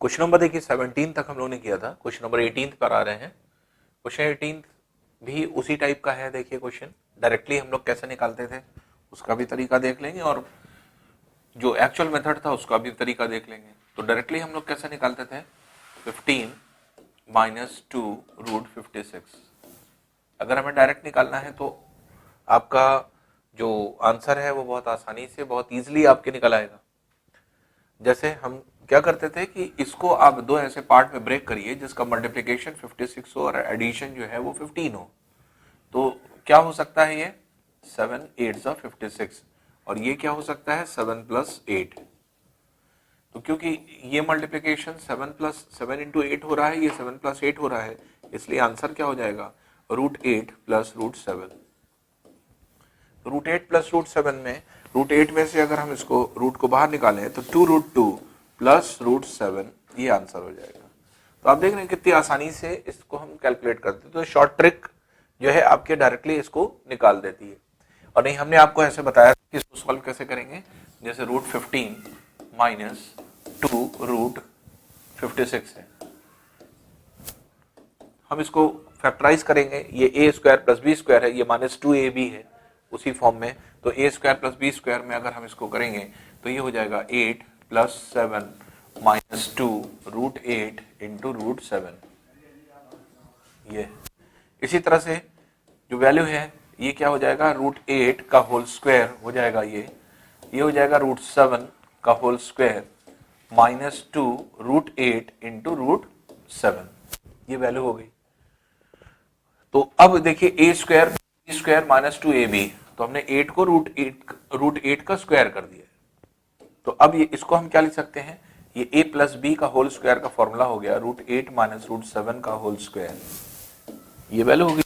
Question number देखिए 17 तक हम लोगों ने किया था, क्वेश्चन नंबर 18 पर आ रहे हैं। क्वेश्चन 18 भी उसी टाइप का है। देखिए क्वेश्चन डायरेक्टली हम लोग कैसे निकालते थे उसका भी तरीका देख लेंगे और जो एक्चुअल मेथड था उसका भी तरीका देख लेंगे। तो डायरेक्टली हम लोग कैसे निकालते थे, 15 माइनस 2 रूट 56। अगर हमें डायरेक्ट निकालना है तो आपका जो आंसर है वो बहुत आसानी से, बहुत ईजिली आपके निकल आएगा। जैसे हम क्या करते थे कि इसको आप दो ऐसे पार्ट में ब्रेक करिए जिसका मल्टीप्लिकेशन 56 हो और एडिशन जो है वो 15 हो। तो क्या हो सकता है, ये 7 8 56 और ये क्या हो सकता है 7 प्लस 8। तो क्योंकि ये मल्टीप्लिकेशन 7 प्लस 7 इंटू 8 हो रहा है, ये 7 प्लस 8 हो रहा है, इसलिए आंसर क्या हो जाएगा root 8 plus root 7। Root 8 plus root 7 में रूट 8 में से अगर हम इसको रूट को बाहर निकालें तो 2 रूट 2 प्लस रूट 7 ये आंसर हो जाएगा। तो आप देख रहे हैं कितनी आसानी से इसको हम कैलकुलेट करते हैं। तो शॉर्ट ट्रिक जो है आपके डायरेक्टली इसको निकाल देती है। और नहीं, हमने आपको ऐसे बताया कि इसको सॉल्व कैसे करेंगे। जैसे रूट 15 माइनस 2 रूट 56 है, हम इसको फैक्टराइज करेंगे। ये ए स्क्वायर प्लस बी स्क्वायर है, ये माइनस 2ab है उसी फॉर्म में। तो ए स्क्वायर प्लस बी स्क्वायर में अगर हम इसको करेंगे तो ये हो जाएगा 8 plus 7 minus 2 root 8 into root 7। ये इसी तरह से जो वैल्यू है ये क्या हो जाएगा रूट 8 का होल स्क्वायर हो जाएगा, ये हो जाएगा रूट 7 का whole square minus 2 root 8 into root 7। ये वैल्यू हो गई। तो अब देखिए A square B square minus 2ab, तो हमने 8 को रूट 8 का स्क्वायर कर दिया। तो अब ये इसको हम क्या लिख सकते हैं, ये a प्लस बी का होल स्क्वायर का फॉर्मूला हो गया रूट 8 माइनस रूट 7 का होल स्क्वायर। ये वैल्यू होगी,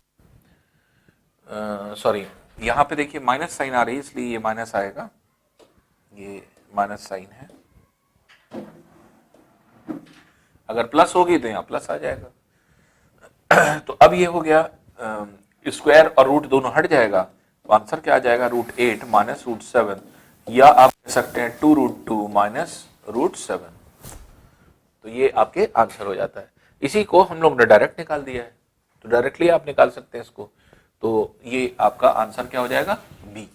सॉरी यहां पे देखिए माइनस साइन आ रही है इसलिए ये माइनस आएगा, ये माइनस साइन है। अगर प्लस होगी तो यहां प्लस आ जाएगा। तो अब ये हो गया स्क्वायर और रूट दोनों हट जाएगा, तो आंसर क्या आ जाएगा रूट 8 माइनस रूट 7, या आप कह सकते हैं 2 रूट 2 माइनस रूट 7। तो ये आपके आंसर हो जाता है। इसी को हम लोग ने डायरेक्ट निकाल दिया है, तो डायरेक्टली आप निकाल सकते हैं इसको। तो ये आपका आंसर क्या हो जाएगा बी।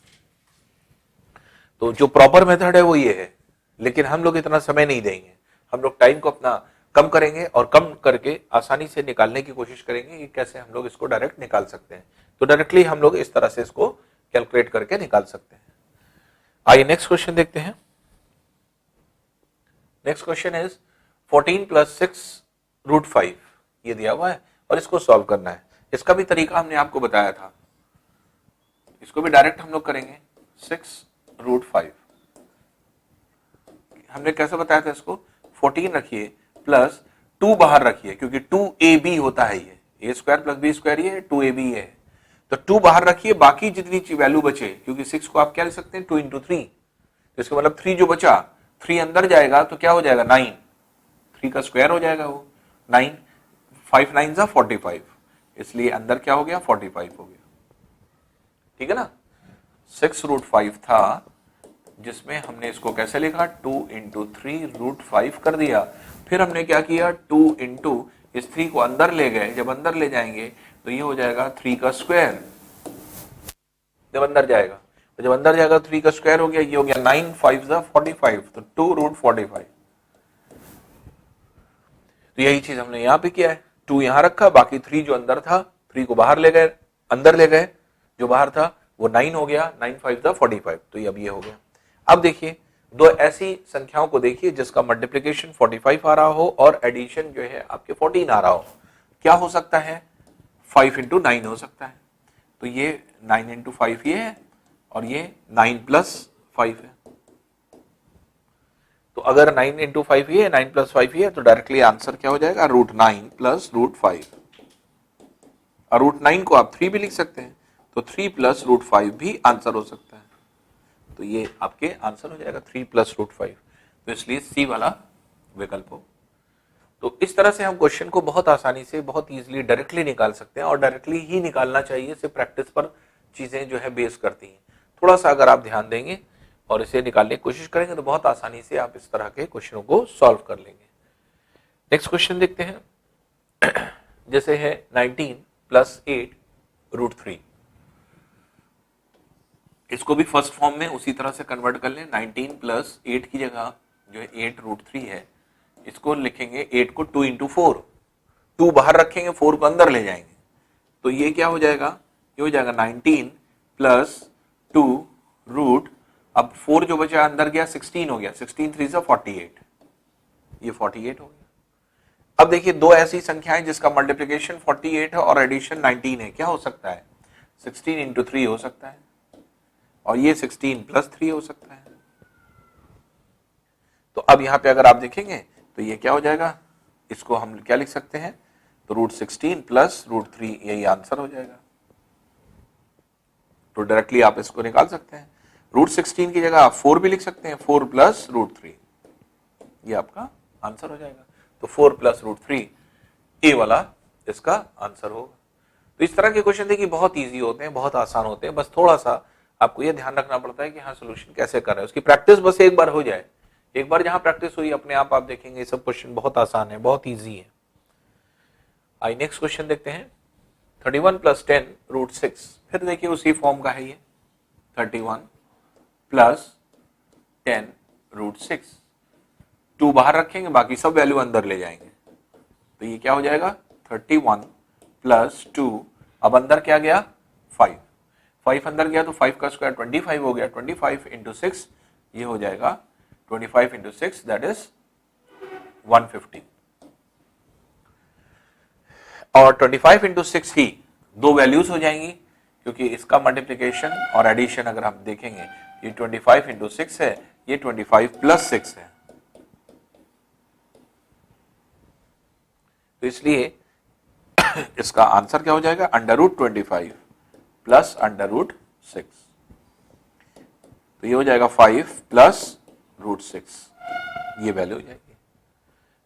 तो जो प्रॉपर मेथड है वो ये है, लेकिन हम लोग इतना समय नहीं देंगे, हम लोग टाइम को अपना कम करेंगे और कम करके आसानी से निकालने की कोशिश करेंगे कि कैसे हम लोग इसको डायरेक्ट निकाल सकते हैं। तो डायरेक्टली हम लोग इस तरह से इसको कैलकुलेट करके निकाल सकते हैं। आइए नेक्स्ट क्वेश्चन देखते हैं। Next question is 14 plus 6 root 5 ये दिया हुआ है और इसको सॉल्व करना है। इसका भी तरीका हमने आपको बताया था, इसको भी डायरेक्ट हम लोग करेंगे। 6 रूट 5 हमने कैसे बताया था, इसको 14 रखिए प्लस 2 बाहर रखिए, क्योंकि 2ab होता है, ये a square plus B square ये 2ab है। तो 2 बाहर रखिए, बाकी जितनी वैल्यू बचे, क्योंकि 6 को आप क्या लिख सकते हैं 2 इंटू 3, तो इसका मतलब 3 जो बचा 3 अंदर जाएगा तो क्या हो जाएगा 9, 3 का स्क्वायर हो जाएगा वो 9, 5 9 जा 45, इसलिए अंदर क्या हो गया 45 हो गया। ठीक है ना। 6 रूट 5 था जिसमें हमने इसको कैसे लिखा 2 इंटू 3 रूट 5 कर दिया। फिर हमने क्या किया 2 इंटू इस 3 को अंदर ले गए, जब अंदर ले जाएंगे तो ये हो जाएगा 3 का स्क्वायर, जब अंदर जाएगा, तो जब अंदर जाएगा 3 का स्क्वायर हो गया, ये हो गया 9 5 जा 45, तो 2 रूट 45। तो यही चीज हमने यहां पे किया है, 2 यहां रखा, बाकी 3 जो अंदर था 3 को बाहर ले गए, अंदर ले गए, जो बाहर था वो 9 हो गया, 9 5 जा 45, तो ये अब ये हो गया। अब देखिए दो ऐसी संख्याओं को देखिए जिसका मल्टीप्लिकेशन 45 आ रहा हो और एडिशन जो है आपके 14 आ रहा हो। क्या हो सकता है 5 इंटू 9 हो सकता है, तो ये 9 इंटू 5 ये है और ये 9 प्लस 5 है। तो अगर 9 इंटू 5 ये है 9 प्लस 5 ये है, तो डायरेक्टली आंसर क्या हो जाएगा रूट 9 प्लस रूट 5। और रूट 9 को आप 3 भी लिख सकते हैं, तो 3 प्लस रूट 5 भी आंसर हो सकता है। तो ये आपके आंसर हो जाएगा 3 प्लस रूट 5, तो इसलिए सी वाला विकल्प हो। तो इस तरह से हम क्वेश्चन को बहुत आसानी से, बहुत इजीली डायरेक्टली निकाल सकते हैं, और डायरेक्टली ही निकालना चाहिए, सिर्फ प्रैक्टिस पर चीजें जो है बेस करती हैं। थोड़ा सा अगर आप ध्यान देंगे और इसे निकालने की कोशिश करेंगे तो बहुत आसानी से आप इस तरह के क्वेश्चनों को सॉल्व कर लेंगे। नेक्स्ट क्वेश्चन देखते हैं। जैसे है 19 प्लस 8 रूट 3, इसको भी फर्स्ट फॉर्म में उसी तरह से कन्वर्ट कर लें। 19 प्लस 8 की जगह जो है 8 रूट 3 है, इसको लिखेंगे 8 को 2 इंटू 4, 2 बाहर रखेंगे 4 को अंदर ले जाएंगे, तो ये क्या हो जाएगा, ये हो जाएगा 19 प्लस 2 रूट, अब 4 जो बचा अंदर गया 16 हो गया, 16 3 से 48, ये 48 हो गया। अब देखिए दो ऐसी संख्याएं जिसका मल्टीप्लिकेशन 48 है और एडिशन 19 है, क्या हो सकता है, 16 इंटू 3 हो सकता है और ये 16 प्लस 3 हो सकता है। तो अब यहां पे अगर आप देखेंगे तो ये क्या हो जाएगा, इसको हम क्या लिख सकते हैं, तो रूट 16 प्लस रूट 3, यही आंसर हो जाएगा। तो डायरेक्टली आप इसको निकाल सकते हैं, रूट 16 की जगह आप 4 भी लिख सकते हैं, 4 प्लस रूट 3, ये आपका आंसर हो जाएगा। तो 4 प्लस रूट 3 ए वाला इसका आंसर होगा। तो इस तरह के क्वेश्चन देखिए बहुत इजी होते हैं, बहुत आसान होते हैं, बस थोड़ा सा आपको ये ध्यान रखना पड़ता है कि हाँ सोल्यूशन कैसे कर रहे हैं, उसकी प्रैक्टिस बस एक बार हो जाए, एक बार जहां प्रैक्टिस हुई अपने आप देखेंगे ये सब क्वेश्चन बहुत आसान है, बहुत इजी है। आइए नेक्स्ट क्वेश्चन देखते हैं। 31 प्लस 10 रूट 6, फिर देखिए उसी फॉर्म का है ये, 31 प्लस 10 रूट 6, 2 बाहर रखेंगे बाकी सब वैल्यू अंदर ले जाएंगे, तो ये क्या हो जाएगा 31 प्लस 2, अब अंदर क्या गया 5, 5 अंदर गया तो 5 का स्क्वायर 25 हो गया, 25 इंटू 6 ये हो जाएगा 25 इंटू 6 दैट इज 150, और 25 इंटू 6 ही दो वैल्यूज हो जाएंगी, क्योंकि इसका मल्टीप्लिकेशन और एडिशन अगर हम देखेंगे, ये 25 इंटू 6 है, ये 25 प्लस 6 है, तो इसलिए इसका आंसर क्या हो जाएगा, under root 25 plus under root 6, तो ये हो जाएगा 5 प्लस रूट 6, ये वैल्यू हो जाएगी,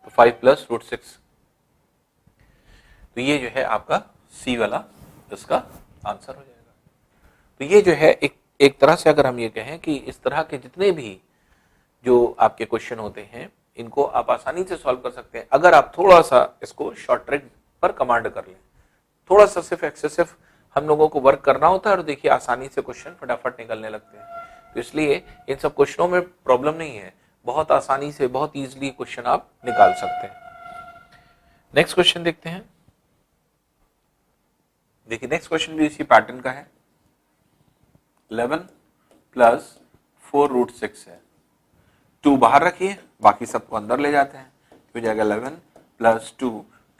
तो 5 प्लस रूट 6, तो ये जो है आपका सी वाला इसका आंसर हो जाएगा। तो ये जो है एक तरह से अगर हम ये कहें कि इस तरह के जितने भी जो आपके क्वेश्चन होते हैं इनको आप आसानी से सॉल्व कर सकते हैं, अगर आप थोड़ा सा इसको शॉर्ट ट्रिक पर कमांड कर लें, थोड़ा सा सिर्फ एक्सेसिव हम लोगों को वर्क करना होता है और देखिए आसानी से क्वेश्चन फटाफट निकलने लगते हैं। तो इसलिए इन सब क्वेश्चनों में प्रॉब्लम नहीं है, बहुत आसानी से बहुत इजीली क्वेश्चन आप निकाल सकते हैं। नेक्स्ट क्वेश्चन देखते हैं। देखिए नेक्स्ट क्वेश्चन भी इसी पैटर्न का है, 11 प्लस 4 रूट 6 है, 2 बाहर रखिए बाकी सबको अंदर ले जाते हैं, हो जाएगा 11 प्लस 2,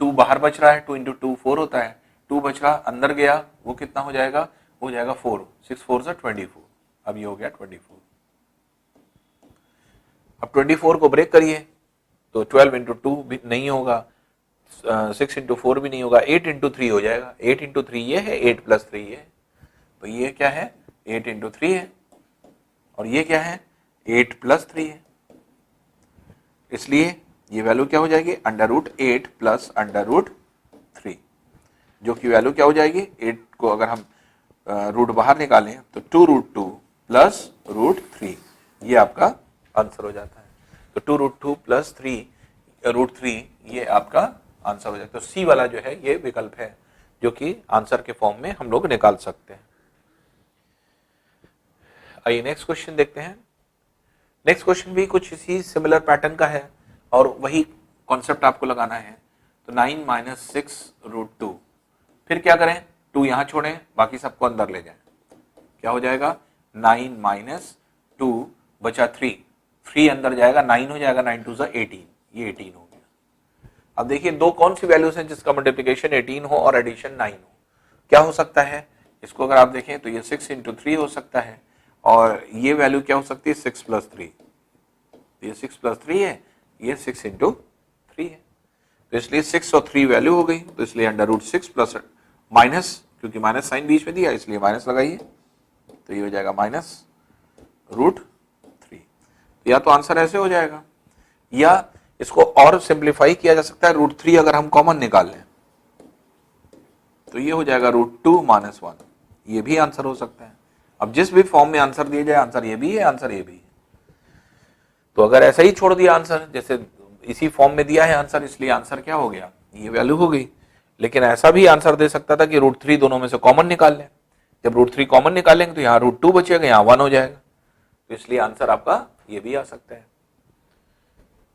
2 बाहर बच रहा है, 2 इंटू 2 4 होता है, 2 बच रहा अंदर गया वो कितना हो जाएगा, हो जाएगा 4, 6 4 से 24, अब ये हो गया 24। अब 24 को ब्रेक करिए तो 12 इंटू 2 भी नहीं होगा, 6 इंटू 4 भी नहीं होगा, 8 इंटू 3 हो जाएगा, 8 इंटू 3 ये है, 8 प्लस 3 ये, तो ये क्या है 8 इंटू 3 है, और ये क्या है 8 प्लस 3 है, इसलिए ये वैल्यू क्या हो जाएगी, under root 8 plus under root 3, जो कि वैल्यू क्या हो जाएगी, 8 को अगर हम रूट बाहर निकालें तो 2 रूट 2 प्लस रूट 3, ये आपका आंसर हो जाता है। तो 2 रूट 2 प्लस 3 रूट 3 ये आपका आंसर हो जाता है। तो सी वाला जो है ये विकल्प है जो कि आंसर के फॉर्म में हम लोग निकाल सकते हैं। आइए नेक्स्ट क्वेश्चन देखते हैं। नेक्स्ट क्वेश्चन भी कुछ इसी सिमिलर पैटर्न का है और वही कॉन्सेप्ट आपको लगाना है। तो 9 माइनस 6 रूट 2, फिर क्या करें, 2 यहां छोड़ें बाकी सबको अंदर ले जाएं, क्या हो जाएगा 9 माइनस 2 बचा 3, 3 अंदर जाएगा 9 हो जाएगा, 9 2 18, ये 18 हो गया। अब देखिए दो कौन सी वैल्यूज हैं जिसका मल्टीप्लिकेशन 18 हो और एडिशन 9 हो, क्या हो सकता है, इसको अगर आप देखें तो ये 6 इंटू 3 हो सकता है और ये वैल्यू क्या हो सकती है 6 प्लस 3, ये 6 प्लस 3 है, ये 6 इंटू 3 है, तो इसलिए 6 और 3 वैल्यू हो गई, तो इसलिए अंडर रूट 6 प्लस माइनस, क्योंकि माइनस साइन बीच में दिया इसलिए माइनस लगाइए, तो ये हो जाएगा माइनस रूट 3। तो या तो आंसर ऐसे हो जाएगा या इसको और सिंप्लीफाई किया जा सकता है, रूट 3 अगर हम कॉमन निकाल लें तो ये हो जाएगा रूट 2 माइनस 1, ये भी आंसर हो सकता है। अब जिस भी फॉर्म में आंसर दिया जाए, आंसर ये भी है, आंसर ये भी है। तो अगर ऐसा ही छोड़ दिया आंसर, जैसे इसी फॉर्म में दिया है आंसर, इसलिए आंसर क्या हो गया, ये वैल्यू हो गई। लेकिन ऐसा भी आंसर दे सकता था कि √3 दोनों में से कॉमन निकाल लें। जब √3 कॉमन निकालेंगे तो यहाँ √2 बचेगा, यहाँ 1 हो जाएगा, तो इसलिए आंसर आपका ये भी आ सकता है।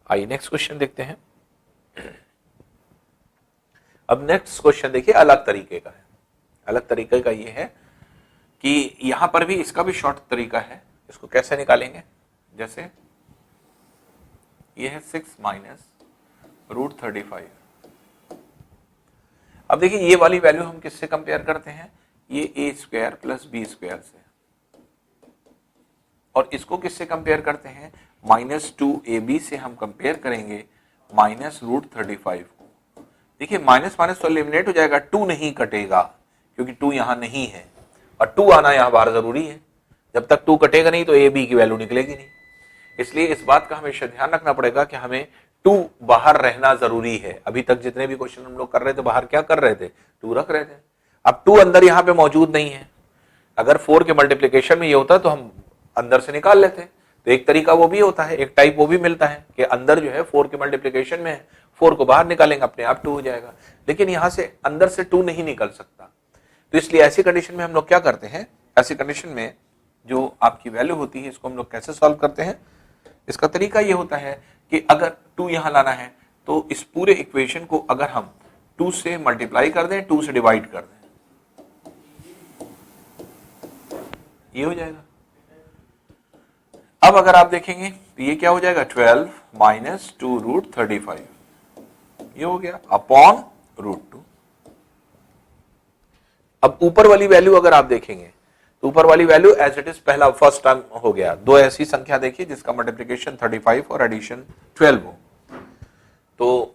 आइए नेक्स्ट क्वेश्चन देखते हैं। अब नेक्स्ट क्वेश्चन देखिए अलग तरीके का है। अलग तरीके का ये है कि यहां पर भी इसका भी शॉर्ट तरीका है। इसको कैसे निकालेंगे, जैसे ये है 6 माइनस √35। अब देखिए ये वाली वैल्यू हम किससे कंपेयर करते हैं, ये a² + b² से, और इसको किससे कंपेयर करते हैं, -2ab से हम कंपेयर करेंगे -√35 को। देखिए माइनस माइनस तो एलिमिनेट हो जाएगा, 2 नहीं कटेगा क्योंकि 2 यहां नहीं है, और 2 आना यहां बाहर जरूरी है। जब तक 2 कटेगा नहीं तो ab की वैल्यू निकलेगी नहीं। इसलिए इस बात का हमेशा ध्यान रखना पड़ेगा कि हमें 2 बाहर रहना जरूरी है। अभी तक जितने भी क्वेश्चन हम लोग कर रहे थे बाहर क्या कर रहे थे, 2 रख रहे थे। अब 2 अंदर यहाँ पे मौजूद नहीं है। अगर 4 के मल्टीप्लीकेशन में ये होता तो हम अंदर से निकाल लेते। तो एक तरीका वो भी होता है, एक टाइप वो भी मिलता है कि अंदर जो है 4 के मल्टीप्लीकेशन में है, 4 को बाहर निकालेंगे अपने आप 2 हो जाएगा। लेकिन यहां से अंदर से 2 नहीं निकल सकता, तो इसलिए ऐसी कंडीशन में हम लोग क्या करते हैं, ऐसी कंडीशन में जो आपकी वैल्यू होती है इसको हम लोग कैसे सॉल्व करते हैं। इसका तरीका ये होता है कि अगर 2 यहां लाना है तो इस पूरे इक्वेशन को अगर हम 2 से मल्टीप्लाई कर दें, 2 से डिवाइड कर दें, ये हो जाएगा। अब अगर आप देखेंगे तो ये क्या हो जाएगा, 12 माइनस 2√35, ये हो गया अपॉन √2। अब ऊपर वाली वैल्यू अगर आप देखेंगे तो ऊपर वाली वैल्यू एज इट इज पहला फर्स्ट टर्म हो गया। दो ऐसी संख्या देखिए जिसका मल्टीप्लिकेशन 35 और एडिशन 12 हो, तो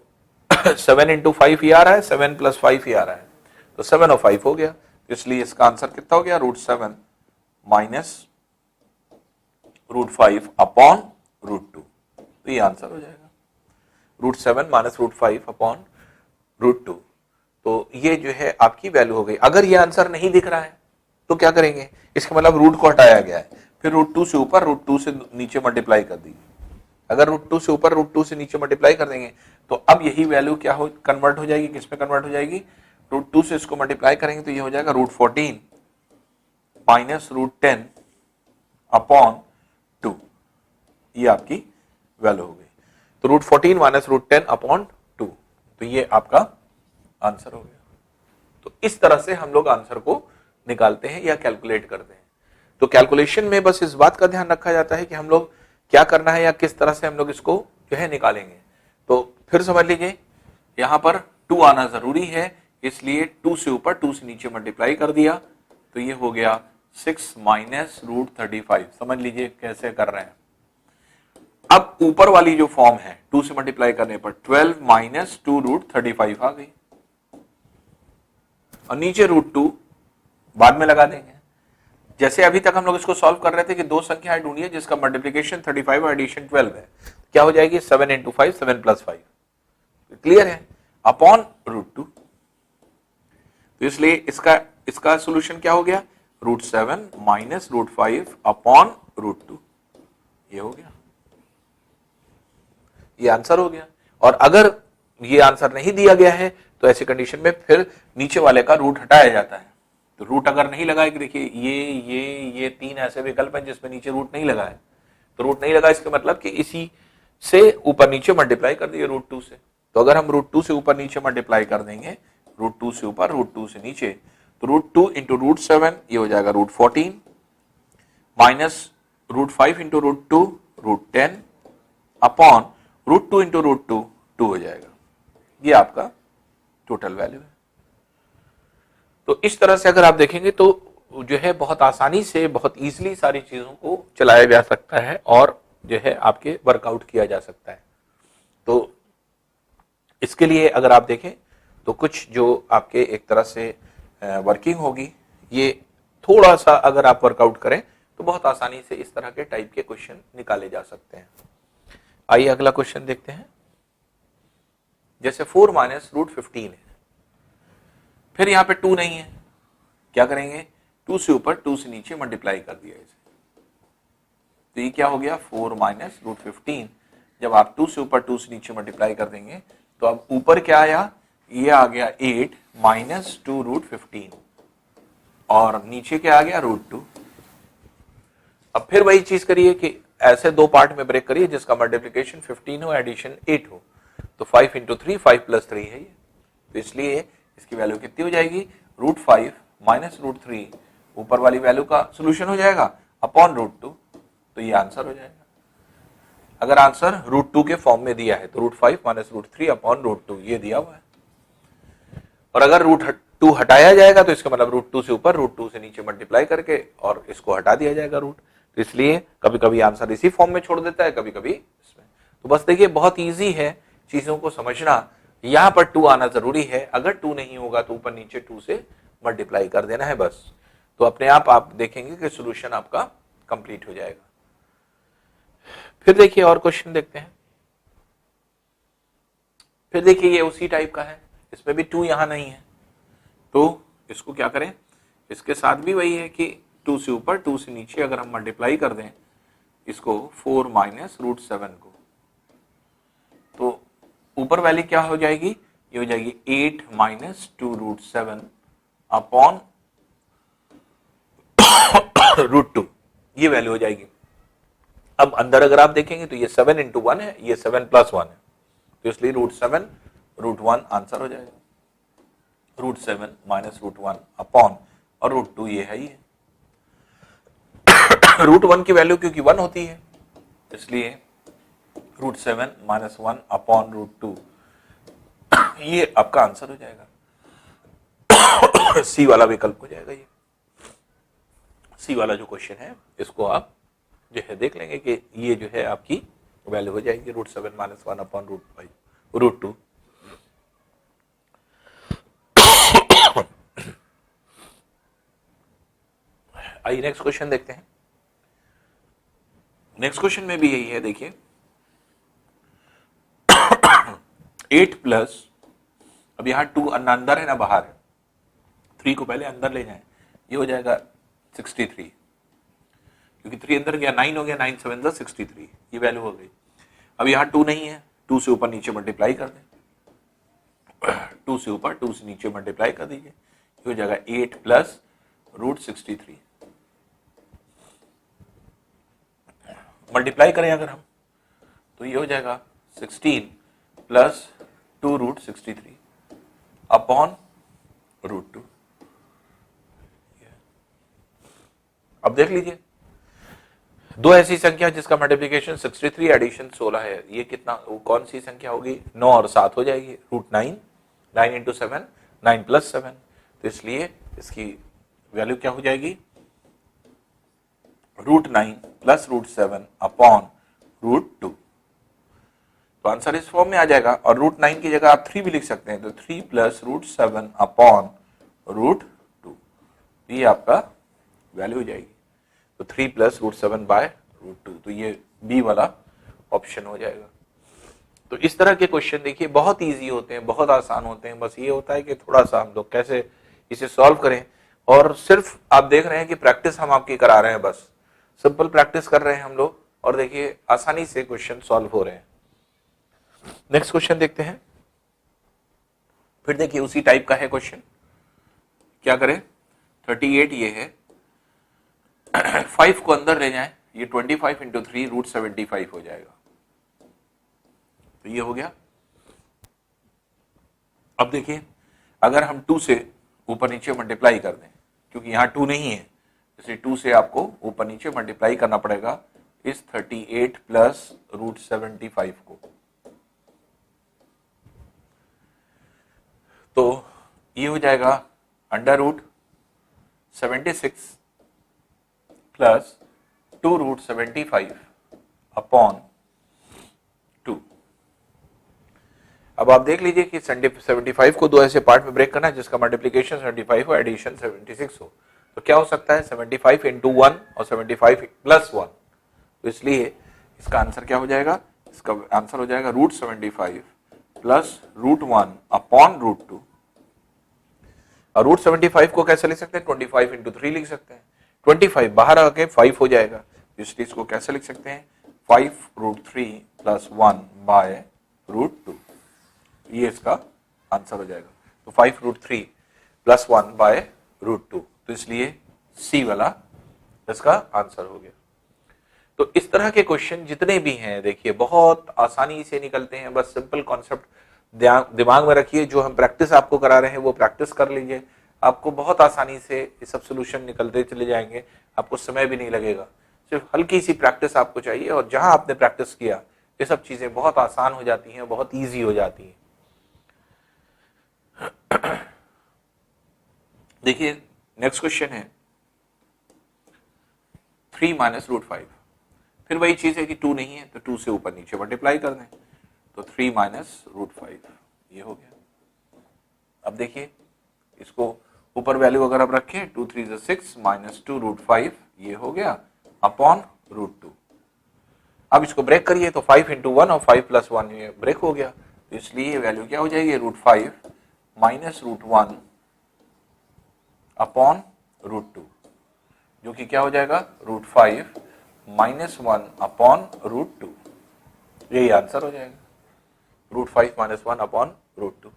7 × 5 ही आ रहा है, 7 + 5 ही आ रहा है, तो 7 और 5 हो गया। इसलिए इसका आंसर कितना हो गया, √7 माइनस √5 अपॉन √2, तो ये आंसर हो जाएगा √7 माइनस √5 अपॉन √2। तो ये जो है आपकी वैल्यू हो गई। अगर ये आंसर नहीं दिख रहा है तो क्या करेंगे, इसका मतलब रूट को हटाया गया है, फिर √2 से ऊपर √2 से नीचे मल्टीप्लाई कर दीजिए। अगर √2 से ऊपर √2 से नीचे मल्टीप्लाई कर देंगे तो अब यही वैल्यू क्या हो कन्वर्ट हो जाएगी, किस में कन्वर्ट हो जाएगी, √2 से इसको मल्टीप्लाई करेंगे तो ये हो जाएगा √14 माइनस √10 अपॉन 2, ये आपकी वैल्यू हो गई। तो √14 माइनस √10 अपॉन 2, तो ये आपका आंसर हो गया। तो इस तरह से हम लोग आंसर को निकालते हैं या कैलकुलेट करते हैं। तो कैलकुलेशन में बस इस बात का ध्यान रखा जाता है कि हम लोग क्या करना है या किस तरह से हम लोग इसको जो है निकालेंगे। तो फिर समझ लीजिए यहां पर 2 आना जरूरी है, इसलिए 2 से ऊपर 2 से नीचे मल्टीप्लाई कर दिया, तो ये हो गया 6 माइनस √35। समझ लीजिए कैसे कर रहे हैं। अब ऊपर वाली जो फॉर्म है 2 से मल्टीप्लाई करने पर 12 माइनस 2√35 आ गई, और नीचे √2 बाद में लगा देंगे। जैसे अभी तक हम लोग इसको सॉल्व कर रहे थे कि दो संख्याएं ढूंढिए जिसका मल्टीप्लिकेशन 35 और एडिशन 12 है, क्या हो जाएगी 7 × 5, 7 + 5, क्लियर है, अपॉन √2। तो इसलिए इसका सोल्यूशन क्या हो गया, √7 माइनस √5 अपॉन √2, ये हो गया, ये आंसर हो गया। और अगर ये आंसर नहीं दिया गया है तो ऐसी कंडीशन में फिर नीचे वाले का रूट हटाया जाता है। तो रूट अगर नहीं लगा, देखिए ये 3 ऐसे विकल्प हैं जिसमें नीचे रूट नहीं लगा है, तो रूट नहीं लगा इसका मतलब कि इसी से ऊपर नीचे मल्टीप्लाई कर दिए √2 से। तो अगर हम √2 से ऊपर नीचे मल्टीप्लाई कर देंगे, √2 से ऊपर √2 से नीचे, तो √2 × √7 ये हो जाएगा √14 माइनस √5 × √2 √10 अपॉन √2 × √2 2 हो जाएगा। ये आपका टोटल वैल्यू है। तो इस तरह से अगर आप देखेंगे तो जो है बहुत आसानी से, बहुत इजीली सारी चीजों को चलाया जा सकता है और जो है आपके वर्कआउट किया जा सकता है। तो इसके लिए अगर आप देखें तो कुछ जो आपके एक तरह से वर्किंग होगी, ये थोड़ा सा अगर आप वर्कआउट करें तो बहुत आसानी से इस तरह के टाइप के क्वेश्चन निकाले जा सकते हैं। आइए अगला क्वेश्चन देखते हैं। जैसे 4 माइनस √15 है, फिर यहां पे 2 नहीं है, क्या करेंगे, 2 से ऊपर 2 से नीचे मल्टीप्लाई कर दिया इसे, तो ये क्या हो गया 4 माइनस √15 जब आप 2 से ऊपर 2 से नीचे मल्टीप्लाई कर देंगे तो अब ऊपर क्या आया, ये आ गया 8 माइनस 2 रूट 15 और नीचे क्या आ गया √2। अब फिर वही चीज करिए कि ऐसे दो पार्ट में ब्रेक करिए जिसका मल्टीप्लिकेशन 15 हो, एडिशन 8 हो। तो 5 इंटू 3 5 प्लस 3 है ये, तो इसलिए इसकी वैल्यू कितनी हो जाएगी, √5 माइनस √3, ऊपर वाली वैल्यू का सोल्यूशन हो जाएगा अपॉन √2, तो ये आंसर हो जाएगा। अगर आंसर √2 के फॉर्म में दिया है तो √5 माइनस √3 अपॉन √2 ये दिया हुआ है, और अगर √2 हटाया जाएगा तो इसका मतलब √2 से ऊपर √2 से नीचे मल्टीप्लाई करके और इसको हटा दिया जाएगा रूट। तो इसलिए कभी कभी आंसर इसी फॉर्म में छोड़ देता है, कभी कभी इसमें। तो बस देखिए बहुत इजी है चीजों को समझना, यहां पर 2 आना जरूरी है, अगर 2 नहीं होगा तो ऊपर नीचे 2 से मल्टीप्लाई कर देना है बस, तो अपने आप देखेंगे कि सोल्यूशन आपका कंप्लीट हो जाएगा। फिर देखिए और क्वेश्चन देखते हैं। फिर देखिए ये उसी टाइप का है, इसमें भी 2 यहां नहीं है, तो इसको क्या करें, इसके साथ भी वही है कि 2 से ऊपर 2 से नीचे अगर हम मल्टीप्लाई कर दें इसको 4 माइनस √7 को, तो ऊपर वैल्यू क्या हो जाएगी, ये हो जाएगी 8 माइनस 2 √7 अपॉन √2, ये वैल्यू हो जाएगी। अब अंदर अगर आप देखेंगे तो ये 7 इंटू 1 है, ये 7 प्लस 1 है, तो इसलिए √7 √1 आंसर हो जाएगा। √7 माइनस √1 अपॉन और √2 ये है, ये √1 की वैल्यू क्योंकि 1 होती है इसलिए √7 माइनस 1 अपॉन √2 ये आपका आंसर हो जाएगा। सी वाला विकल्प हो जाएगा, ये सी वाला जो क्वेश्चन है इसको आप जो है देख लेंगे कि ये जो है आपकी वैल्यू हो जाएगी √7 माइनस 1 अपॉन √2। आइए नेक्स्ट क्वेश्चन देखते हैं। नेक्स्ट क्वेश्चन में भी यही है, देखिए 8 प्लस, अब यहां 2 अंदर है ना बाहर है, 3 को पहले अंदर ले जाएं, ये हो जाएगा 63, क्योंकि 3 अंदर गया 9 हो गया, 9 7 63, ये वैल्यू हो गई। अब यहां 2 नहीं है, 2 से ऊपर नीचे मल्टीप्लाई कर दें, 2 से ऊपर 2 से नीचे मल्टीप्लाई कर दीजिए, ये हो जाएगा 8 प्लस √63। मल्टीप्लाई करें अगर हम तो ये हो जाएगा 16 प्लस 2 √63 अपॉन √2। अब देख लीजिए दो ऐसी संख्या जिसका मल्टीप्लिकेशन 63 एडिशन 16 है, ये कितना, वो कौन सी संख्या होगी, 9 और 7 हो जाएगी, √9, 9 इंटू 7 9 प्लस 7, तो इसलिए इसकी वैल्यू क्या हो जाएगी, √9 प्लस √7 अपॉन √2। तो आंसर इस फॉर्म में आ जाएगा, और √9 की जगह आप 3 भी लिख सकते हैं, तो 3 प्लस √7 अपॉन √2, ये आपका वैल्यू हो जाएगी। तो 3 प्लस √7 बाय √2, तो ये बी वाला ऑप्शन हो जाएगा। तो इस तरह के क्वेश्चन देखिए बहुत इजी होते हैं, बहुत आसान होते हैं, बस ये होता है कि थोड़ा सा हम लोग कैसे इसे सॉल्व करें, और सिर्फ आप देख रहे हैं कि प्रैक्टिस हम आपकी करा रहे हैं, बस सिंपल प्रैक्टिस कर रहे हैं हम लोग, और देखिए आसानी से क्वेश्चन सॉल्व हो रहे हैं। नेक्स्ट क्वेश्चन देखते हैं। फिर देखिए उसी टाइप का है क्वेश्चन, क्या करें, 38 ये है, 5 को अंदर ले जाएं, ये 25 इंटू 3 √75 हो जाएगा, तो ये हो गया। अब देखिए अगर हम 2 से ऊपर नीचे मल्टीप्लाई कर दें, क्योंकि यहां 2 नहीं है, इसलिए 2 से आपको ऊपर नीचे मल्टीप्लाई करना पड़ेगा इस 38 प्लस √75 को, तो ये हो जाएगा √76 प्लस 2 √75 अपॉन 2। अब आप देख लीजिए कि 75 को दो ऐसे पार्ट में ब्रेक करना है जिसका मल्टीप्लिकेशन 75 हो, एडिशन 76 हो, तो क्या हो सकता है 75 इंटू 1 और 75 प्लस 1, तो इसलिए इसका आंसर क्या हो जाएगा, इसका आंसर हो जाएगा √75 प्लस √1 अपॉन √2। और √75 को कैसे लिख सकते हैं, 25 इंटू 3 लिख सकते हैं, 25 बाहर आके 5 हो जाएगा, इसलिए इसको कैसे लिख सकते हैं, 5√3 प्लस 1 बाय √2, ये इसका आंसर हो जाएगा। तो 5√3 प्लस 1 बाय √2, तो इसलिए सी वाला इसका आंसर हो गया। तो इस तरह के क्वेश्चन जितने भी हैं देखिए बहुत आसानी से निकलते हैं, बस सिंपल कॉन्सेप्ट दिमाग में रखिए, जो हम प्रैक्टिस आपको करा रहे हैं वो प्रैक्टिस कर लीजिए, आपको बहुत आसानी से ये सब सोल्यूशन निकलते चले जाएंगे, आपको समय भी नहीं लगेगा, सिर्फ हल्की सी प्रैक्टिस आपको चाहिए, और जहां आपने प्रैक्टिस किया ये सब चीजें बहुत आसान हो जाती हैं, बहुत ईजी हो जाती हैं। देखिए नेक्स्ट क्वेश्चन है 3 माइनस √5, फिर वही चीज है कि 2 नहीं है तो 2 से ऊपर नीचे मल्टीप्लाई कर दें, तो 3 माइनस √5 ये हो गया। अब देखिए इसको ऊपर वैल्यू अगर आप रखें 2 3 6 माइनस 2 √5 ये हो गया अपॉन √2। अब इसको ब्रेक करिए तो 5 इंटू 1 और 5 प्लस 1 ये ब्रेक हो गया, तो इसलिए वैल्यू क्या हो जाएगी √5 माइनस √1 अपॉन √2, जो कि क्या हो जाएगा √5 माइनस 1 अपॉन √2, यही आंसर हो जाएगा √5 माइनस 1 अपॉन √2,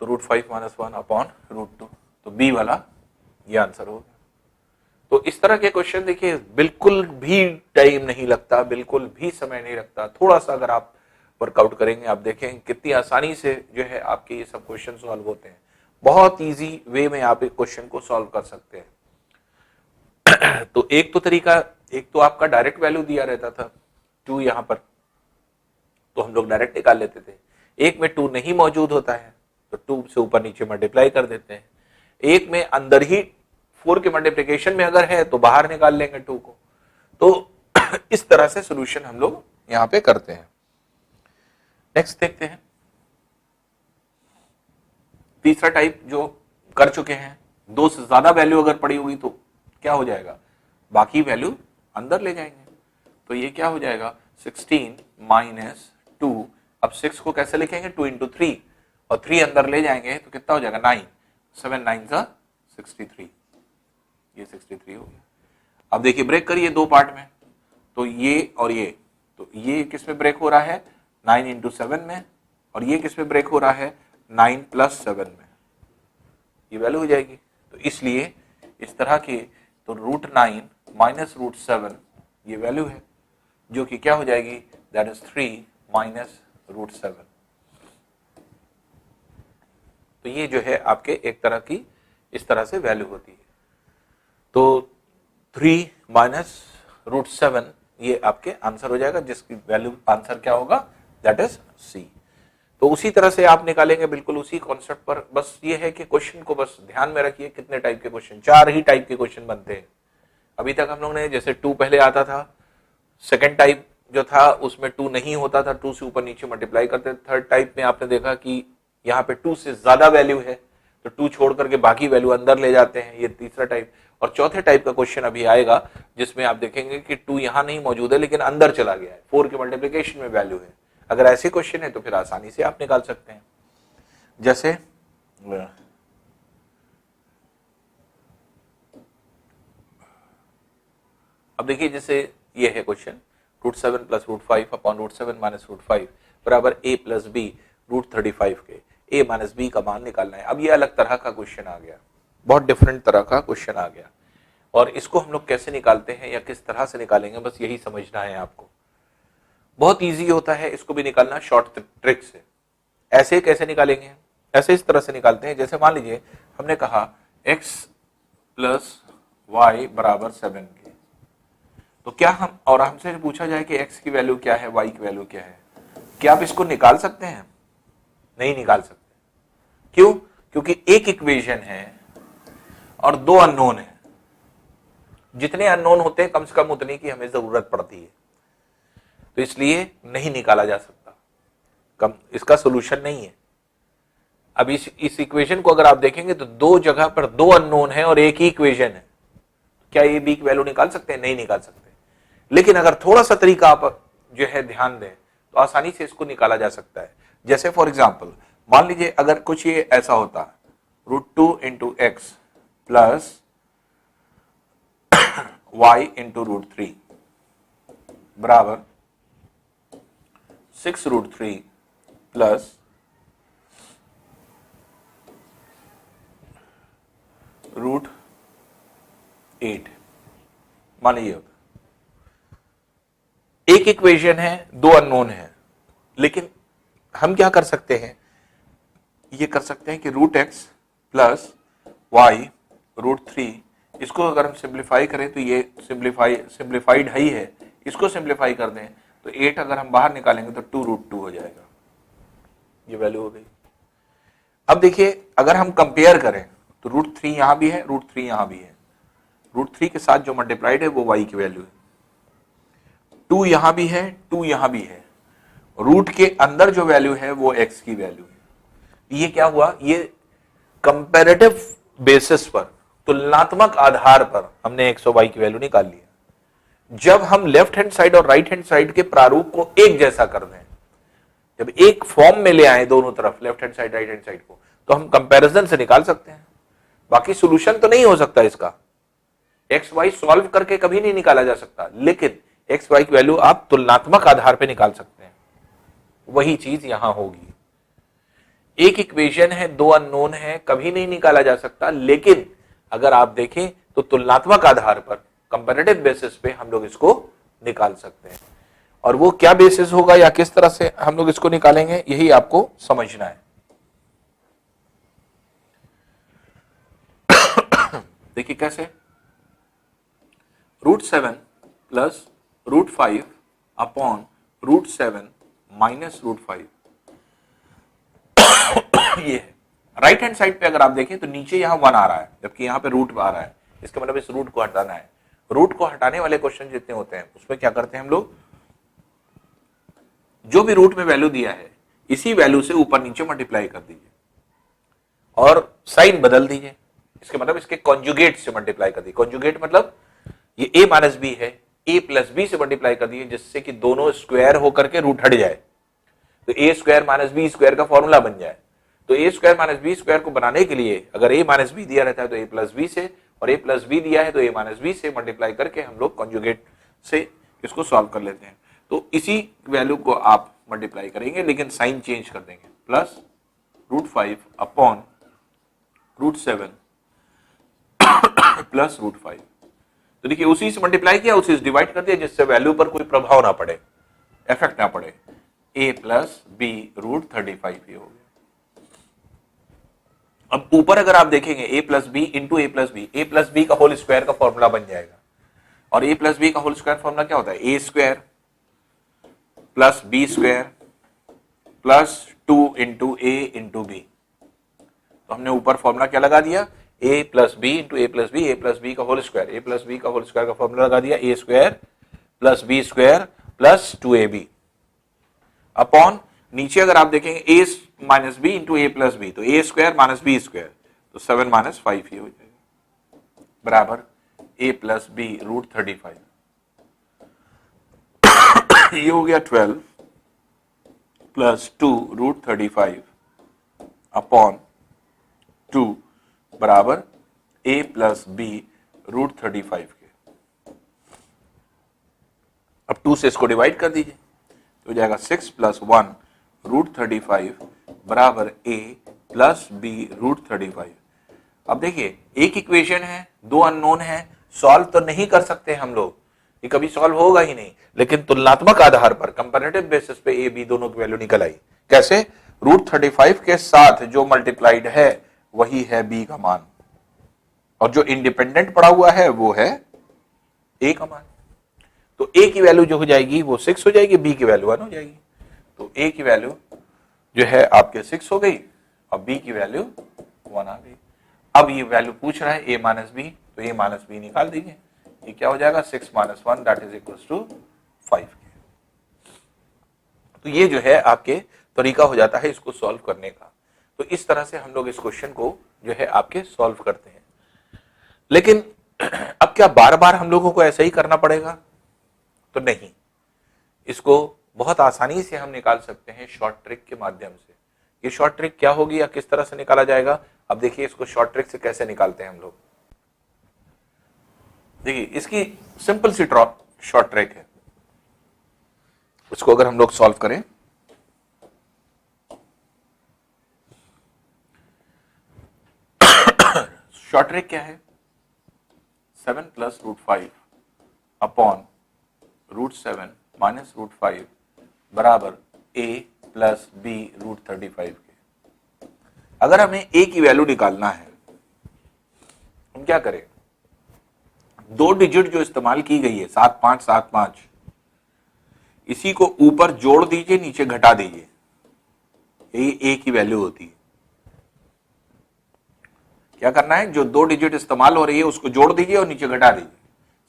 तो √5 माइनस 1 अपॉन √2, तो बी वाला ये आंसर हो गया। तो इस तरह के क्वेश्चन देखिए बिल्कुल भी टाइम नहीं लगता, बिल्कुल भी समय नहीं लगता, थोड़ा सा अगर आप वर्कआउट करेंगे आप देखें कितनी आसानी से जो है आपके ये सब क्वेश्चन सॉल्व होते हैं, बहुत इजी वे में आप एक क्वेश्चन को सॉल्व कर सकते हैं। तो एक तो तरीका, एक तो आपका डायरेक्ट वैल्यू दिया रहता था 2 यहां पर, तो हम लोग डायरेक्ट निकाल लेते थे, एक में 2 नहीं मौजूद होता है तो 2 से ऊपर नीचे मल्टीप्लाई कर देते हैं, एक में अंदर ही 4 के मल्टीप्लिकेशन में अगर है तो बाहर निकाल लेंगे 2 को, तो इस तरह से सॉल्यूशन हम लोग यहां पे करते हैं। नेक्स्ट देखते हैं तीसरा टाइप जो कर चुके हैं, 2 से ज्यादा वैल्यू अगर पड़ी हुई तो क्या हो जाएगा, बाकी वैल्यू अंदर ले जाएंगे, तो ये क्या हो जाएगा 16 माइनस 2, अब 6 को कैसे लिखेंगे 2 इंटू 3 और 3 अंदर ले जाएंगे तो कितना हो जाएगा 9, 7 9 सा 63, ये 63 हो गया। अब देखिए ब्रेक करिए 2 पार्ट में, तो ये और ये, तो ये किस में ब्रेक हो रहा है 9 इंटू 7 में, और ये किस में ब्रेक हो रहा है 9 प्लस 7 में, ये वैल्यू हो जाएगी। तो इसलिए इस तरह की तो √9 माइनस √7 ये वैल्यू है, जो कि क्या हो जाएगी दैट इज 3 माइनस √7, तो ये जो है आपके एक तरह की इस तरह से वैल्यू होती है। तो 3 माइनस √7 ये आपके आंसर हो जाएगा, जिसकी वैल्यू आंसर क्या होगा दैट इज सी। तो उसी तरह से आप निकालेंगे बिल्कुल उसी कॉन्सेप्ट पर, बस ये है कि क्वेश्चन को बस ध्यान में रखिए कितने टाइप के क्वेश्चन, 4 ही टाइप के क्वेश्चन बनते हैं। अभी तक हम लोग ने जैसे 2 पहले आता था, सेकंड टाइप जो था उसमें 2 नहीं होता था, 2 से ऊपर नीचे मल्टीप्लाई करते, थर्ड टाइप में आपने देखा कि यहाँ पे 2 से ज्यादा वैल्यू है तो 2 छोड़ करके बाकी वैल्यू अंदर ले जाते हैं, ये तीसरा टाइप। और चौथे टाइप का क्वेश्चन अभी आएगा जिसमें आप देखेंगे कि 2 यहां नहीं मौजूद है लेकिन अंदर चला गया है, 4 के मल्टीप्लिकेशन में वैल्यू है। अगर ऐसे क्वेश्चन है तो फिर आसानी से आप निकाल सकते हैं। जैसे अब देखिए जैसे ये है क्वेश्चन √7 प्लस √5 अपॉन √7 माइनस √5 बराबर a प्लस b √35 के a माइनस b का मान निकालना है। अब ये अलग तरह का क्वेश्चन आ गया, बहुत डिफरेंट तरह का क्वेश्चन आ गया, और इसको हम लोग कैसे निकालते हैं या किस तरह से निकालेंगे बस यही समझना है आपको। बहुत इजी होता है इसको भी निकालना शॉर्ट ट्रिक से। ऐसे कैसे निकालेंगे, ऐसे इस तरह से निकालते हैं, जैसे मान लीजिए हमने कहा x प्लस वाई बराबर 7 के, तो क्या हम और हमसे पूछा जाए कि x की वैल्यू क्या है, y की वैल्यू क्या है, क्या आप इसको निकाल सकते हैं? नहीं निकाल सकते। क्यों? क्योंकि एक इक्वेशन है और 2 अननोन है, जितने अननोन होते हैं कम से कम उतने की हमें जरूरत पड़ती है, तो इसलिए नहीं निकाला जा सकता, कम इसका सॉल्यूशन नहीं है। अब इस इक्वेशन को अगर आप देखेंगे तो 2 जगह पर 2 अननोन है और एक ही इक्वेशन है, क्या ये बी की वैल्यू निकाल सकते हैं? नहीं निकाल सकते। लेकिन अगर थोड़ा सा तरीका आप जो है ध्यान दें तो आसानी से इसको निकाला जा सकता है। जैसे फॉर एग्जांपल मान लीजिए अगर कुछ ये ऐसा होता √2 into x plus y into √3, बराबर 6√3 प्लस √8। मान लीजिए एक इक्वेशन है, दो अननोन है, लेकिन हम क्या कर सकते हैं, ये कर सकते हैं कि √x प्लस y √3, इसको अगर हम सिंप्लीफाई करें तो ये सिंप्लीफाइड ही है, इसको सिंप्लीफाई कर दें तो 8 अगर हम बाहर निकालेंगे तो 2√2 हो जाएगा, ये वैल्यू हो गई। अब देखिए अगर हम कंपेयर करें तो √3 यहां भी है, √3 यहां भी है, √3 के साथ जो मल्टीप्लाइड है वो y की वैल्यू है, 2 यहां भी है, 2 यहां भी है, रूट के अंदर जो वैल्यू है वो x की वैल्यू है। ये क्या हुआ, ये कंपैरेटिव बेसिस पर, तुलनात्मक आधार पर हमने x और y की वैल्यू निकाल ली। जब हम लेफ्ट हैंड साइड और राइट हैंड साइड के प्रारूप को एक जैसा कर दें, जब एक फॉर्म में ले आए दोनों तरफ, left hand side right hand side को, तो हम कंपैरिजन से निकाल सकते हैं। बाकी सॉल्यूशन तो नहीं हो सकता इसका, एक्स वाई सॉल्व करके कभी नहीं निकाला जा सकता, लेकिन एक्स वाई की वैल्यू आप तुलनात्मक आधार पर निकाल सकते हैं। वही चीज यहां होगी। एक इक्वेशन है, दो अननोन है, कभी नहीं निकाला जा सकता, लेकिन अगर आप देखें तो तुलनात्मक आधार पर, कंपैरेटिव बेसिस पे हम लोग इसको निकाल सकते हैं। और वो क्या बेसिस होगा या किस तरह से हम लोग इसको निकालेंगे, यही आपको समझना है। देखिए कैसे, √7 प्लस √5 अपॉन √7 माइनस √5, ये है। राइट हैंड साइड पे अगर आप देखें तो नीचे यहां 1 आ रहा है, जबकि यहां पे रूट आ रहा है, इसका मतलब इस रूट को हटाना है। रूट को हटाने वाले क्वेश्चन जितने होते हैं उसमें क्या करते हैं हम लोग, जो भी रूट में वैल्यू दिया है इसी वैल्यू से ऊपर नीचे मल्टीप्लाई कर दीजिए और साइन बदल दीजिए, इसके मतलब इसके कॉन्जुगेट से मल्टीप्लाई कर दीजिए। कॉन्जुगेट मतलब ये a माइनस बी है, a प्लस बी से मल्टीप्लाई कर दीजिए, जिससे कि दोनों स्क्वायर होकर के रूट हट जाए, तो a square minus B square का फॉर्मूला बन जाए। तो a square minus B square को बनाने के लिए अगर a माइनस बी दिया रहता है तो a प्लस बी से, और a प्लस बी दिया है तो a माइनस बी से मल्टीप्लाई करके हम लोग कॉन्जुगेट से इसको सॉल्व कर लेते हैं। तो इसी वैल्यू को आप मल्टीप्लाई करेंगे, लेकिन साइन चेंज कर देंगे, प्लस √5 अपॉन √7 प्लस √5। तो देखिए उसी से मल्टीप्लाई किया, उसी से डिवाइड कर दिया, जिससे वैल्यू पर कोई प्रभाव ना पड़े, इफेक्ट ना पड़े। a प्लस बी √35 ये हो गया। अब ऊपर अगर आप देखेंगे a plus B into a plus B का होल स्क्वायर का फॉर्मूला बन जाएगा, और a प्लस बी का होल स्क्वायर फॉर्मूला क्या होता है, a square plus B square plus 2 into a into B. तो हमने ऊपर फॉर्मूला क्या लगा दिया, a plus B into a plus B का whole square, a plus B का होल स्क्वायर का फॉर्मूला लगा दिया, a square plus B square plus 2ab upon, नीचे अगर आप देखेंगे a minus B into a plus B, तो a square minus B square, तो 7 माइनस 5 ये हो जाएगा, बराबर a प्लस बी √35। ये हो गया 12 प्लस 2 √35 अपॉन 2 बराबर a प्लस बी √35 के। अब 2 से इसको डिवाइड कर दीजिए तो हो जाएगा 6 प्लस 1 √35 बराबर a प्लस बी √35। अब देखिए एक इक्वेशन है, दो अननोन है, सॉल्व तो नहीं कर सकते हम लोग, ये कभी सॉल्व होगा ही नहीं, लेकिन तुलनात्मक आधार पर कंपैरेटिव बेसिस पे a b दोनों की वैल्यू निकल आई। कैसे, √35 के साथ जो मल्टीप्लाइड है वही है b का मान, और जो इंडिपेंडेंट पड़ा हुआ है वो है a का मान। तो a की वैल्यू जो हो जाएगी वो 6 हो जाएगी, b की वैल्यू 1 हो जाएगी। तो a की वैल्यू जो है आपके 6 हो गई और b की वैल्यू 1 आ गई। अब ये वैल्यू पूछ रहा है a माइनस बी, तो a माइनस बी निकाल दीजिए, ये क्या हो जाएगा 6 minus 1 that is equal to 5। तो ये जो है आपके तरीका हो जाता है इसको सॉल्व करने का। तो इस तरह से हम लोग इस क्वेश्चन को जो है आपके सॉल्व करते हैं। लेकिन अब क्या बार बार हम लोगों को ऐसा ही करना पड़ेगा, तो नहीं, इसको बहुत आसानी से हम निकाल सकते हैं शॉर्ट ट्रिक के माध्यम से। ये शॉर्ट ट्रिक क्या होगी या किस तरह से निकाला जाएगा, अब देखिए इसको शॉर्ट ट्रिक से कैसे निकालते हैं हम लोग। देखिए इसकी सिंपल सी शॉर्ट ट्रिक है, उसको अगर हम लोग सॉल्व करें, शॉर्ट ट्रिक क्या है, 7 plus root 5 upon root 7 minus root 5 बराबर a प्लस बी रूट 35 के। अगर हमें a की वैल्यू निकालना है, हम क्या करें, दो डिजिट जो इस्तेमाल की गई है 7575, इसी को ऊपर जोड़ दीजिए, नीचे घटा दीजिए, यही a की वैल्यू होती है। क्या करना है, जो दो डिजिट इस्तेमाल हो रही है उसको जोड़ दीजिए और नीचे घटा दीजिए।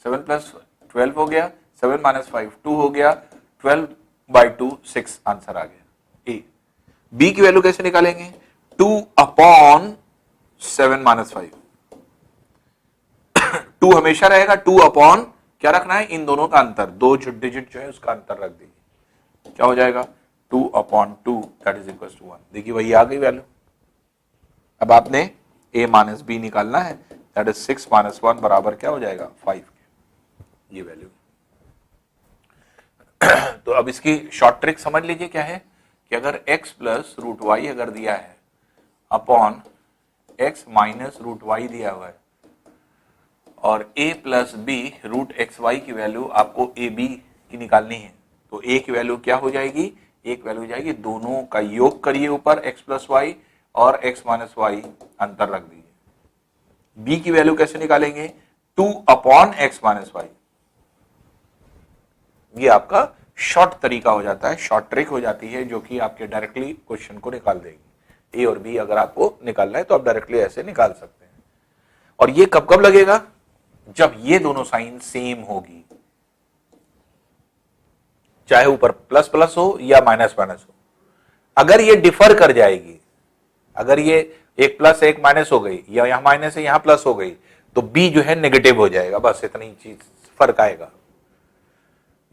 7 प्लस 12 हो गया, 7 माइनस 5 2 हो गया, 12/2 6 आंसर आ गया। ए बी की वैल्यू कैसे निकालेंगे, 2 अपॉन 7 माइनस 5, 2 हमेशा रहेगा, 2 अपॉन क्या रखना है, इन दोनों का अंतर, दो डिजिट जो है उसका अंतर रख दीजिए, क्या हो जाएगा 2 upon 2 that is equal to 1। देखिए वही आ गई वैल्यू। अब आपने a माइनस बी निकालना है, दैट इज 6 माइनस 1 बराबर क्या हो जाएगा 5 के, ये वैल्यू। तो अब इसकी शॉर्ट ट्रिक समझ लीजिए क्या है, कि अगर x प्लस रूट वाई अगर दिया है upon x minus root Y दिया हुआ है, और a plus B root X Y की वैल्यू आपको ए बी की निकालनी है, तो a की वैल्यू क्या हो जाएगी, एक वैल्यू हो जाएगी, दोनों का योग करिए ऊपर x प्लस वाई और x माइनस वाई अंतर रख दीजिए। b की वैल्यू कैसे निकालेंगे, 2 अपॉन x माइनस वाई। ये आपका शॉर्ट तरीका हो जाता है, शॉर्ट ट्रिक हो जाती है, जो कि आपके डायरेक्टली क्वेश्चन को निकाल देगी। ए और बी अगर आपको निकालना है तो आप डायरेक्टली ऐसे निकाल सकते हैं। और ये कब कब लगेगा, जब ये दोनों साइन सेम होगी, चाहे ऊपर प्लस प्लस हो या माइनस माइनस हो। अगर ये डिफर कर जाएगी, अगर ये एक प्लस एक माइनस हो गई, या यहां माइनस है यहां प्लस हो गई, तो बी जो है नेगेटिव हो जाएगा, बस इतनी चीज फर्क आएगा,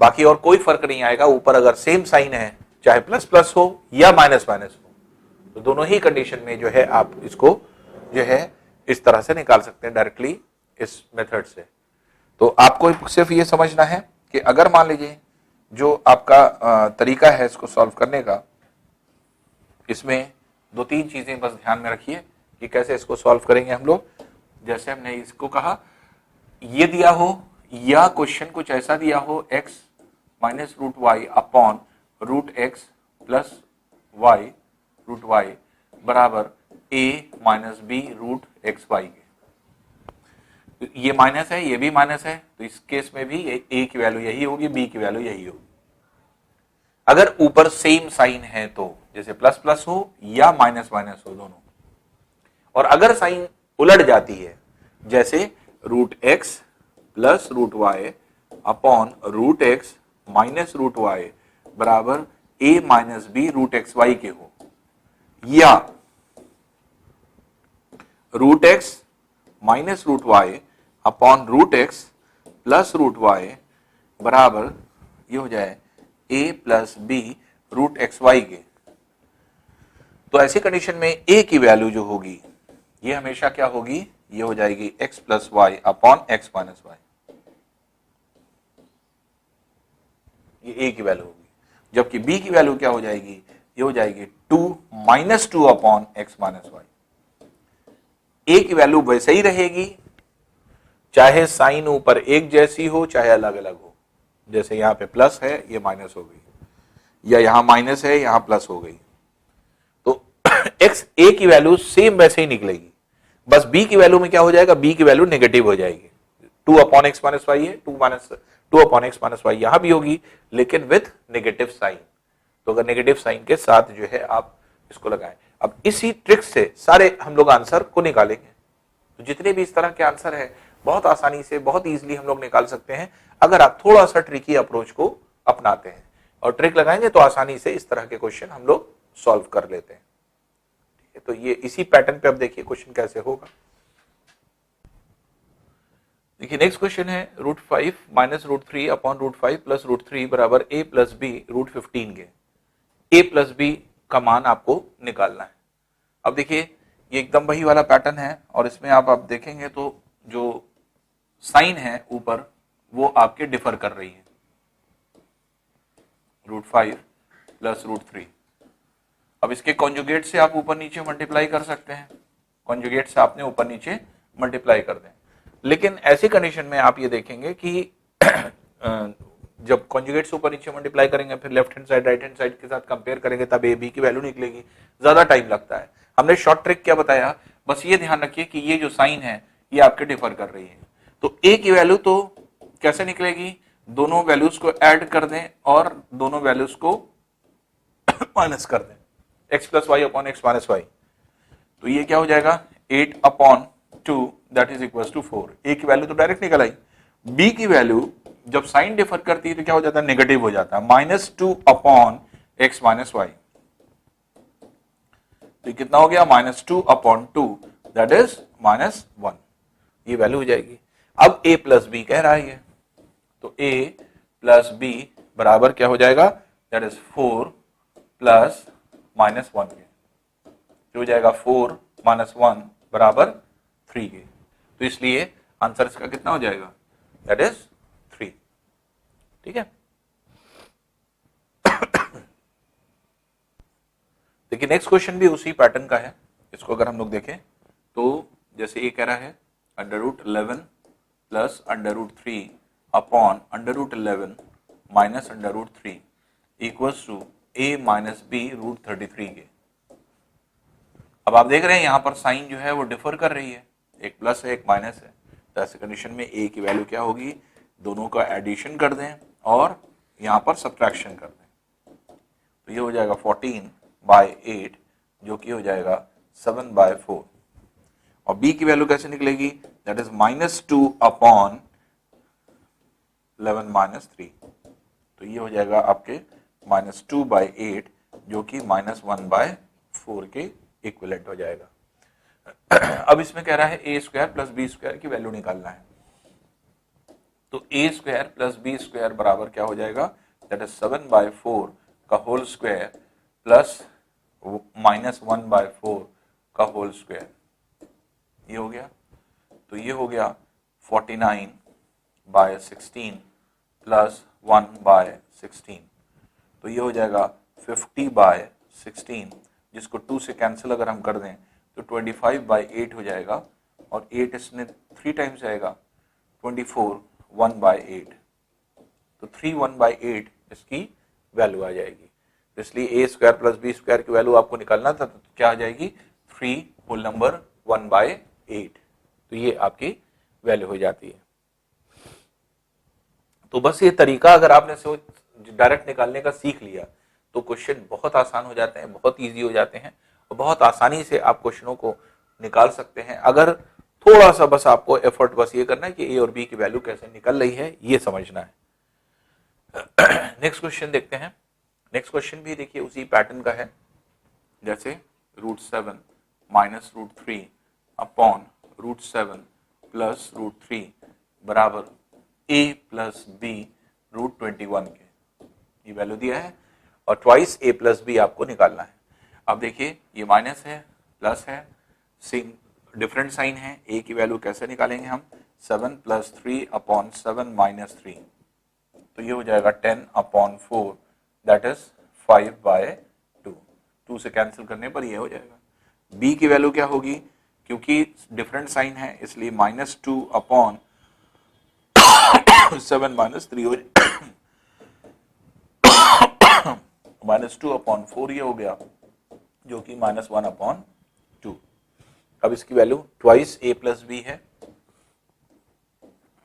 बाकी और कोई फर्क नहीं आएगा। ऊपर अगर सेम साइन है, चाहे प्लस प्लस हो या माइनस माइनस हो, तो दोनों ही कंडीशन में जो है आप इसको जो है इस तरह से निकाल सकते हैं डायरेक्टली इस मेथड से। तो आपको सिर्फ ये समझना है कि अगर मान लीजिए जो आपका तरीका है इसको सॉल्व करने का, इसमें दो तीन चीजें बस ध्यान में रखिए कि कैसे इसको सॉल्व करेंगे हम लोग। जैसे हमने इसको कहा, ये दिया हो या क्वेश्चन कुछ ऐसा दिया हो, x minus root Y upon root X plus Y root Y बराबर a minus B root X Y के। ये माइनस है, ये भी माइनस है, तो इस केस में भी a की वैल्यू यही होगी, b की वैल्यू यही होगी। अगर ऊपर सेम साइन है तो, जैसे प्लस प्लस हो या माइनस माइनस हो दोनों, और अगर साइन उलट जाती है, जैसे root X plus root Y upon root X minus root Y बराबर a minus B root X Y के हो, या root X minus root Y upon root X plus root Y बराबर ये हो जाए a plus B root X Y के, तो ऐसी कंडीशन में a की वैल्यू जो होगी ये हमेशा क्या होगी, ये हो जाएगी x plus Y upon X minus Y, ये a की वैल्यू होगी। जबकि b की वैल्यू क्या हो जाएगी, ये हो जाएगी 2 minus 2 upon X minus Y. a की वैल्यू वैसे ही रहेगी, चाहे साइन ऊपर एक जैसी हो चाहे अलग अलग हो, जैसे यहां पे प्लस है ये माइनस हो गई, या यहां माइनस है यहां प्लस हो गई, तो x a की वैल्यू सेम वैसे ही निकलेगी, बस b की वैल्यू में क्या हो जाएगा, b की वैल्यू नेगेटिव हो जाएगी। 2 अपॉन एक्स माइनस वाई है, 2 अपॉन एक्स माइनस वाई यहां भी होगी, लेकिन विथ नेगेटिव साइन। तो अगर नेगेटिव साइन के साथ जो है आप इसको लगाएं। अब इसी ट्रिक से सारे हम लोग आंसर को निकालेंगे, तो जितने भी इस तरह के आंसर है बहुत आसानी से बहुत इजीली हम लोग निकाल सकते हैं, अगर आप थोड़ा सा ट्रिकी अप्रोच को अपनाते हैं और ट्रिक लगाएंगे तो आसानी से इस तरह के क्वेश्चन हम लोग सॉल्व कर लेते हैं। तो ये इसी पैटर्न पे अब देखिए क्वेश्चन कैसे होगा। देखिए नेक्स्ट क्वेश्चन है root 5 minus root 3 upon root 5 plus root 3 बराबर a प्लस बी रूट 15 के। a प्लस बी का मान आपको निकालना है। अब देखिए ये एकदम वही वाला पैटर्न है, और इसमें आप देखेंगे तो जो साइन है ऊपर वो आपके डिफर कर रही है, √5 प्लस √3। अब इसके कॉन्जुगेट से आप ऊपर नीचे मल्टीप्लाई कर सकते हैं, कॉन्जुगेट से आपने ऊपर नीचे मल्टीप्लाई कर दें। लेकिन ऐसी कंडीशन में आप ये देखेंगे कि जब कॉन्जुगेट से ऊपर नीचे मल्टीप्लाई करेंगे फिर left hand side right hand side के साथ कंपेयर करेंगे तब ए बी की वैल्यू निकलेगी, ज्यादा टाइम लगता है। हमने शॉर्ट ट्रिक क्या बताया, बस ये ध्यान रखिए कि ये जो साइन है ये आपके डिफर कर रही है, तो ए की वैल्यू तो कैसे निकलेगी, दोनों वैल्यूज को ऐड कर दें और दोनों वैल्यूज को माइनस कर दें, x plus Y upon X minus Y, तो ये क्या हो जाएगा 8/2 that is equal to 4। A की वैल्यू तो डायरेक्ट निकल आई, बी की वैल्यू जब साइन डिफर करती है तो क्या हो जाता है, नेगेटिव हो जाता है, -2/x माइनस वाई, तो कितना हो गया -2/2 दैट इज -1, ये वैल्यू हो जाएगी। अब a प्लस बी कह रहा है, तो a प्लस बी बराबर क्या हो जाएगा, दैट इज 4 प्लस -1 के, जो हो जाएगा 4 -1 बराबर 3 के, तो इसलिए आंसर इसका कितना हो जाएगा, दैट इज 3। ठीक है, देखिए नेक्स्ट क्वेश्चन भी उसी पैटर्न का है। इसको अगर हम लोग देखें तो जैसे ये कह रहा है √11 plus √3 upon √11 minus √3 equals to a minus B √33 के। अब आप देख रहे हैं यहां पर साइन जो है वो डिफर कर रही है, एक प्लस है एक माइनस है, तो ऐसे कंडीशन में a की वैल्यू क्या होगी, दोनों का एडिशन कर दें और यहां पर सब्ट्रैक्शन कर दें, तो ये हो जाएगा 14/8 जो कि हो जाएगा 7/4, और b की वैल्यू कैसे निकलेगी, दैट इज -2/11 -3, तो ये हो जाएगा आपके -2/8 जो कि -1/4 के इक्विवेलेंट हो जाएगा। अब इसमें कह रहा है a² प्लस b² की वैल्यू निकालना है, तो a² प्लस b² बराबर क्या हो जाएगा, दैट इज 7/4 का होल स्क्वायर प्लस -1/4 का होल स्क्वायर, ये हो गया, तो ये हो गया 49/16 प्लस 1/16, तो ये हो जाएगा 50/16, जिसको 2 से कैंसिल अगर हम कर दें तो 25/8 हो जाएगा, और 8 इसमें 3 टाइम्स आएगा, 24 1/8, तो 3 1/8 इसकी वैल्यू आ जाएगी, तो इसलिए a² प्लस b² की वैल्यू आपको निकालना था, तो क्या आ जाएगी 3 होल नंबर 1/8, तो ये आपकी वैल्यू हो जाती है। तो बस ये तरीका अगर आपने डायरेक्ट निकालने का सीख लिया तो क्वेश्चन बहुत आसान हो जाते हैं, बहुत इजी हो जाते हैं, और बहुत आसानी से आप क्वेश्चनों को निकाल सकते हैं, अगर थोड़ा सा बस आपको एफर्ट बस ये करना है कि ए और बी की वैल्यू कैसे निकल रही है ये समझना है। नेक्स्ट क्वेश्चन देखते हैं। नेक्स्ट क्वेश्चन भी देखिए उसी पैटर्न का है, जैसे √7 माइनस √3 अपॉन √7 प्लस √3 बराबर a प्लस बी √21 के, ये वैल्यू दिया है और ट्वाइस a प्लस बी आपको निकालना है। अब देखिए ये माइनस है प्लस है, डिफरेंट साइन है, a की वैल्यू कैसे निकालेंगे हम, 7 प्लस 3 अपॉन 7 माइनस 3, तो ये हो जाएगा 10/4 दैट इज 5/2, 2 से कैंसिल करने पर ये हो जाएगा। b की वैल्यू क्या होगी, क्योंकि डिफरेंट साइन है इसलिए -2 अपॉन 7 माइनस 3 हो -2/4 ये हो गया, जो कि -1/2। अब इसकी value twice a plus B है,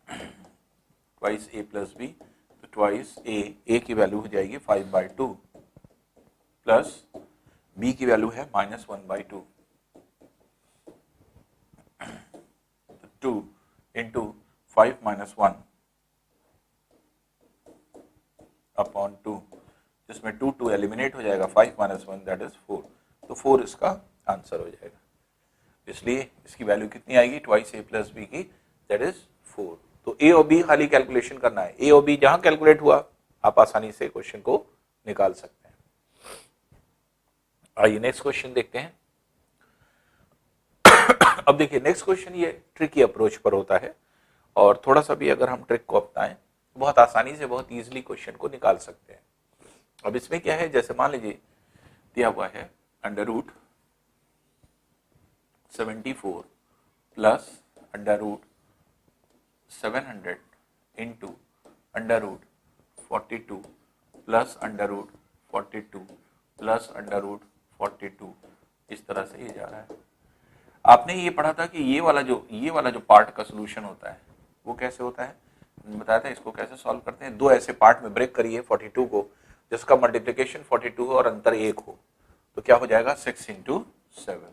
ट्वाइस a प्लस बी, तो ट्वाइस a की वैल्यू हो जाएगी 5/2 प्लस b की वैल्यू है -1/2, 2 इंटू 5 - 1 अपॉन 2, जिसमें 2 एलिमिनेट हो जाएगा, 5 - 1 दैट इज 4, तो 4 इसका आंसर हो जाएगा। इसलिए इसकी वैल्यू कितनी आएगी, ट्वाइस a प्लस बी की, दैट इज 4। तो a और b खाली कैलकुलेशन करना है, a और b जहां कैलकुलेट हुआ आप आसानी से क्वेश्चन को निकाल सकते हैं। आइए नेक्स्ट क्वेश्चन देखते हैं। अब देखिए नेक्स्ट क्वेश्चन ये ट्रिकी अप्रोच पर होता है, और थोड़ा सा भी अगर हम ट्रिक को अपनाएं बहुत आसानी से बहुत इजीली क्वेश्चन को निकाल सकते हैं। अब इसमें क्या है, जैसे मान लीजिए दिया हुआ है under root 74 plus under root 700 into under root 42 plus under root 42 plus under root 42, इस तरह से ये जा रहा है। आपने ये पढ़ा था कि ये वाला जो पार्ट का सोल्यूशन होता है वो कैसे होता है, बताया था। इसको कैसे सॉल्व करते हैं, दो ऐसे पार्ट में ब्रेक करिए 42 को, जिसका मल्टीप्लिकेशन 42 हो और अंतर 1 हो, तो क्या हो जाएगा 6 इंटू 7,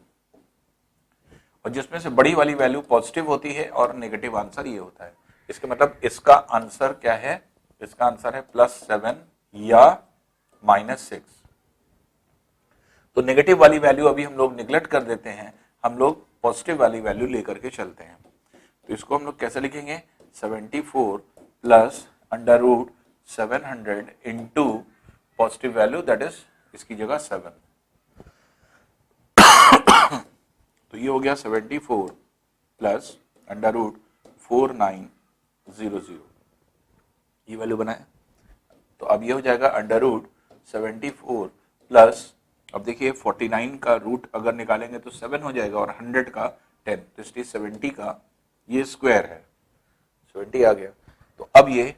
और जिसमें से बड़ी वाली वैल्यू पॉजिटिव होती है और नेगेटिव आंसर ये होता है। इसके मतलब इसका आंसर क्या है, इसका आंसर है +7 या -6। तो नेगेटिव वाली वैल्यू अभी हम लोग निगलेक्ट कर देते हैं, हम लोग पॉजिटिव वाली वैल्यू लेकर के चलते हैं। तो इसको हम लोग कैसे लिखेंगे, 74 plus under root 700 into positive value that is इसकी जगह 7। तो ये हो गया 74 प्लस अंडर रूट 4900, ये वैल्यू बनाए। तो अब ये हो जाएगा अंडर रूट 74 प्लस, अब देखिए 49 का रूट अगर निकालेंगे तो 7 हो जाएगा और 100 का 10, तो इसलिए 70 का ये स्क्वायर है, 70 आ गया। तो अब ये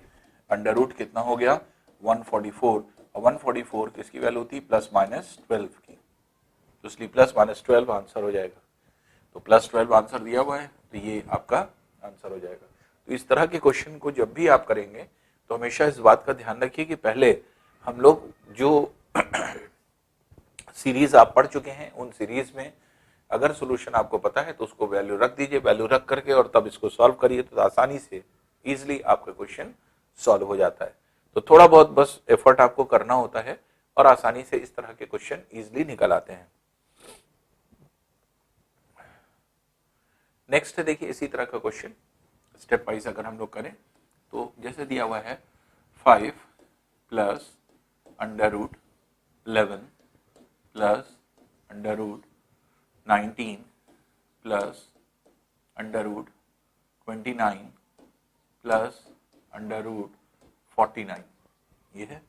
अंडर रूट कितना हो गया 144, और 144 किसकी वैल्यू थी +-12 की, तो इसलिए +-12 आंसर हो जाएगा। तो +12 आंसर दिया हुआ है, तो ये आपका आंसर हो जाएगा। तो इस तरह के क्वेश्चन को जब भी आप करेंगे तो हमेशा इस बात का ध्यान रखिए कि पहले हम लोग जो सीरीज आप पढ़ चुके हैं उन सीरीज में अगर सॉल्यूशन आपको पता है तो उसको वैल्यू रख दीजिए, वैल्यू रख करके और तब इसको सॉल्व करिए, तो आसानी से इजीली आपका क्वेश्चन सॉल्व हो जाता है। तो थोड़ा बहुत बस एफर्ट आपको करना होता है और आसानी से इस तरह के क्वेश्चन इजीली निकल आते हैं। नेक्स्ट देखिए इसी तरह का क्वेश्चन स्टेप वाइज अगर हम लोग करें तो जैसे दिया हुआ है 5 plus under root 11 plus under root 19 plus under root 29 plus under root 49, ये है।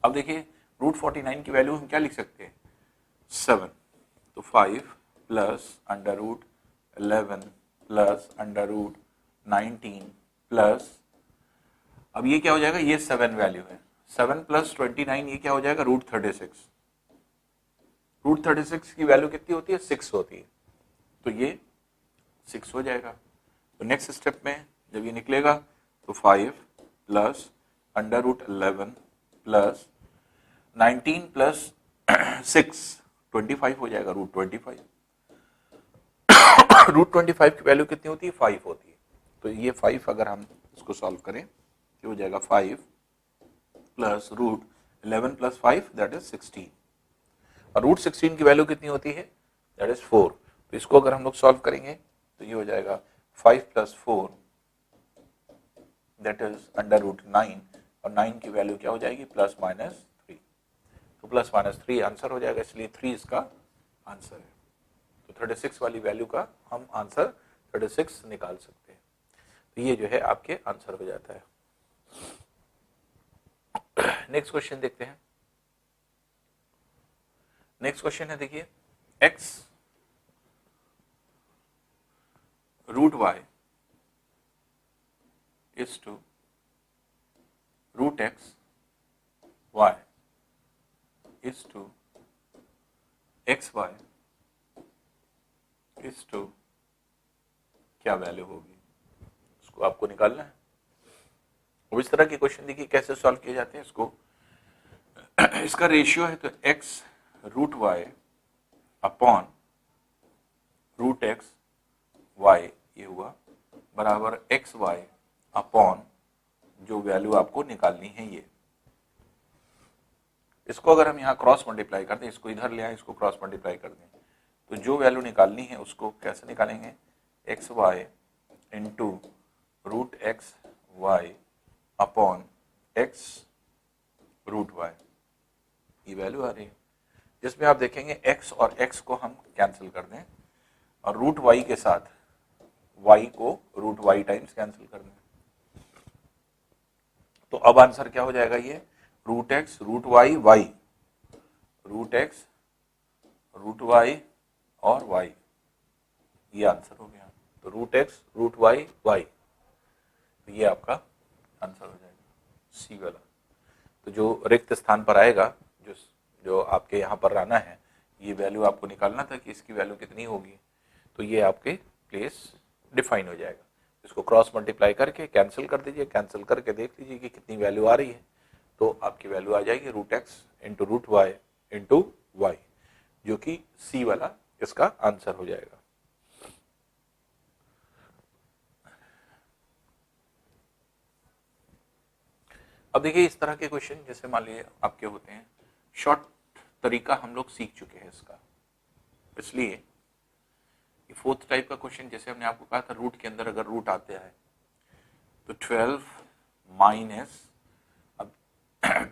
अब देखिए रूट 49 की वैल्यू हम क्या लिख सकते हैं 7, तो 5 plus under root 11 plus under root 19 plus, अब ये क्या हो जाएगा, ये 7 वैल्यू है, 7 प्लस 29 ये क्या हो जाएगा √36। √36 की वैल्यू कितनी होती है 6 होती है, तो ये 6 हो जाएगा। तो नेक्स्ट स्टेप में जब ये निकलेगा तो 5 plus under root 11 plus 19 plus 6 25 हो जाएगा √25। √25 की वैल्यू कितनी होती है 5 होती है, तो ये 5 अगर हम इसको सॉल्व करें तो हो जाएगा 5 प्लस √11 प्लस 5 दैट इज 16, और √16 की वैल्यू कितनी होती है दैट इज 4। तो इसको अगर हम लोग सॉल्व करेंगे तो ये हो जाएगा 5 plus 4 that is under root 9, और 9 की वैल्यू क्या हो जाएगी +-3, तो +-3 आंसर हो जाएगा, इसलिए 3 इसका आंसर है। तो 36 वाली वैल्यू का हम आंसर 36 निकाल सकते हैं। तो ये जो है आपके आंसर हो जाता है। नेक्स्ट क्वेश्चन देखते हैं। नेक्स्ट क्वेश्चन है देखिए x root y is to √x y is to xy is to क्या वैल्यू होगी, उसको आपको निकालना है। अब इस तरह के क्वेश्चन देखिए कैसे सॉल्व किए जाते हैं इसको। इसका रेशियो है तो x root y upon √x y ये हुआ बराबर xy अपॉन जो वैल्यू आपको निकालनी है ये। इसको अगर हम यहाँ क्रॉस मल्टीप्लाई कर दें, इसको इधर ले आए, इसको क्रॉस मल्टीप्लाई कर दें, तो जो वैल्यू निकालनी है उसको कैसे निकालेंगे xy into √xy upon x root y, ये वैल्यू आ रही है, जिसमें आप देखेंगे x और x को हम कैंसिल कर दें और √y के साथ y को √y टाइम्स कैंसिल कर दें। तो अब आंसर क्या हो जाएगा, ये root X root Y Y, root X root Y और वाई, ये आंसर हो गया। तो root X root Y Y, तो ये आपका आंसर हो जाएगा सी वाला। तो जो रिक्त स्थान पर आएगा, जो जो आपके यहाँ पर रहना है, ये वैल्यू आपको निकालना था कि इसकी वैल्यू कितनी होगी, तो ये आपके प्लेस डिफाइन हो जाएगा। इसको क्रॉस मल्टीप्लाई करके कैंसिल कर दीजिए, कैंसिल करके देख लीजिए कि कितनी वैल्यू आ रही है, तो आपकी वैल्यू आ जाएगी root X into root Y into Y, जो कि सी वाला इसका आंसर हो जाएगा। अब देखिए इस तरह के क्वेश्चन जैसे मान लीजिए आपके होते हैं, शॉर्ट तरीका हम लोग सीख चुके हैं इसका, इसलिए फोर्थ टाइप का क्वेश्चन जैसे हमने आपको कहा था, रूट के अंदर अगर रूट आते हैं तो 12 माइनस, अब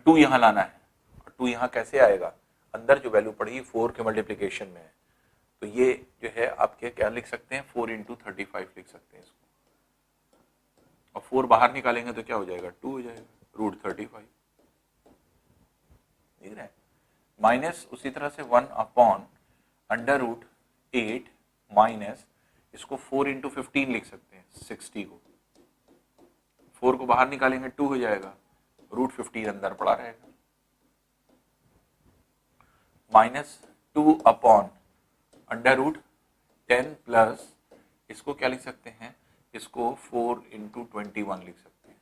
2 यहाँ लाना है, और 2 यहाँ कैसे आएगा, अंदर जो वैल्यू पड़ी 4 के मल्टीप्लीकेशन में है, तो ये जो है आपके क्या लिख सकते हैं, 4 इंटू 35 लिख सकते हैं इसको, और 4 बाहर निकालेंगे तो क्या हो जाएगा, 2 हो जाएगा, रूट 35, ठीक है। माइनस उसी तरह से 1 अपॉन अंडर रूट 8 माइनस, इसको 4 इंटू 15 लिख सकते हैं, 60 को, 4 को बाहर निकालेंगे 2 हो जाएगा, रूट 15 अंदर पड़ा रहेगा, minus 2 upon under root 10 plus, इसको क्या लिख सकते हैं, इसको 4 इंटू 21 लिख सकते हैं,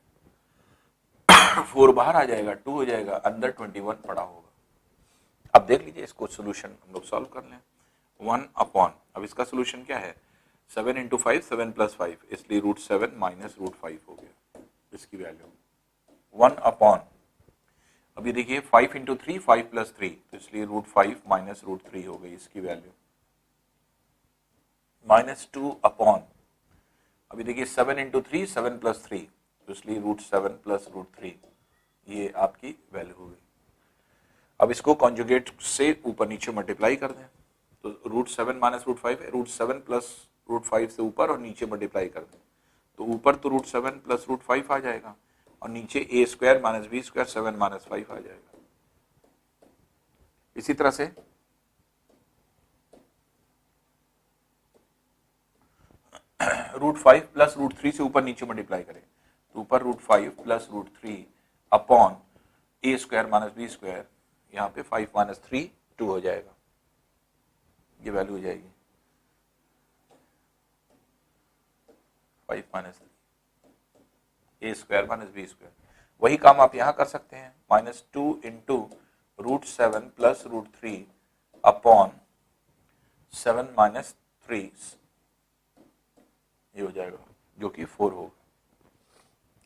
4 बाहर आ जाएगा, 2 हो जाएगा, अंदर 21 पड़ा होगा। अब देख लीजिए इसको सोल्यूशन हम लोग सॉल्व कर लें। 1 अपॉन, अब इसका सोल्यूशन क्या है, 7 इंटू 5 7 प्लस 5, इसलिए रूट 7 माइनस रूट 5 हो गया इसकी वैल्यू। 1 अपॉन, अभी देखिए 5 इंटू 3 5 प्लस 3, तो इसलिए रूट 5 माइनस रूट 3 हो गई इसकी वैल्यू। माइनस 2 अपॉन, अभी देखिए 7 इंटू 3 7 प्लस 3, तो इसलिए रूट 7 प्लस रूट 3, ये आपकी वैल्यू हो गई। अब इसको कॉन्जुगेट से ऊपर नीचे मल्टीप्लाई कर दें, तो रूट 7 माइनस रूट 5 है, रूट 7 प्लस रूट 5 से ऊपर और नीचे मल्टीप्लाई कर दें, तो ऊपर तो रूट 7 प्लस रूट 5 आ जाएगा, और नीचे A square minus B square 7 minus 5 आ जाएगा। इसी तरह से रूट 5 प्लस रूट 3 से ऊपर नीचे मल्टीप्लाई करें, तो ऊपर root 5 plus root 3 upon A square minus B square, यहाँ पे 5 माइनस 3 2 हो जाएगा, ये वैल्यू हो जाएगी 5 minus 3 A square minus B square. वही काम आप यहाँ कर सकते हैं, minus 2 into root 7 plus root 3 upon 7 minus 3, ये हो जाएगा जो कि 4 होगा।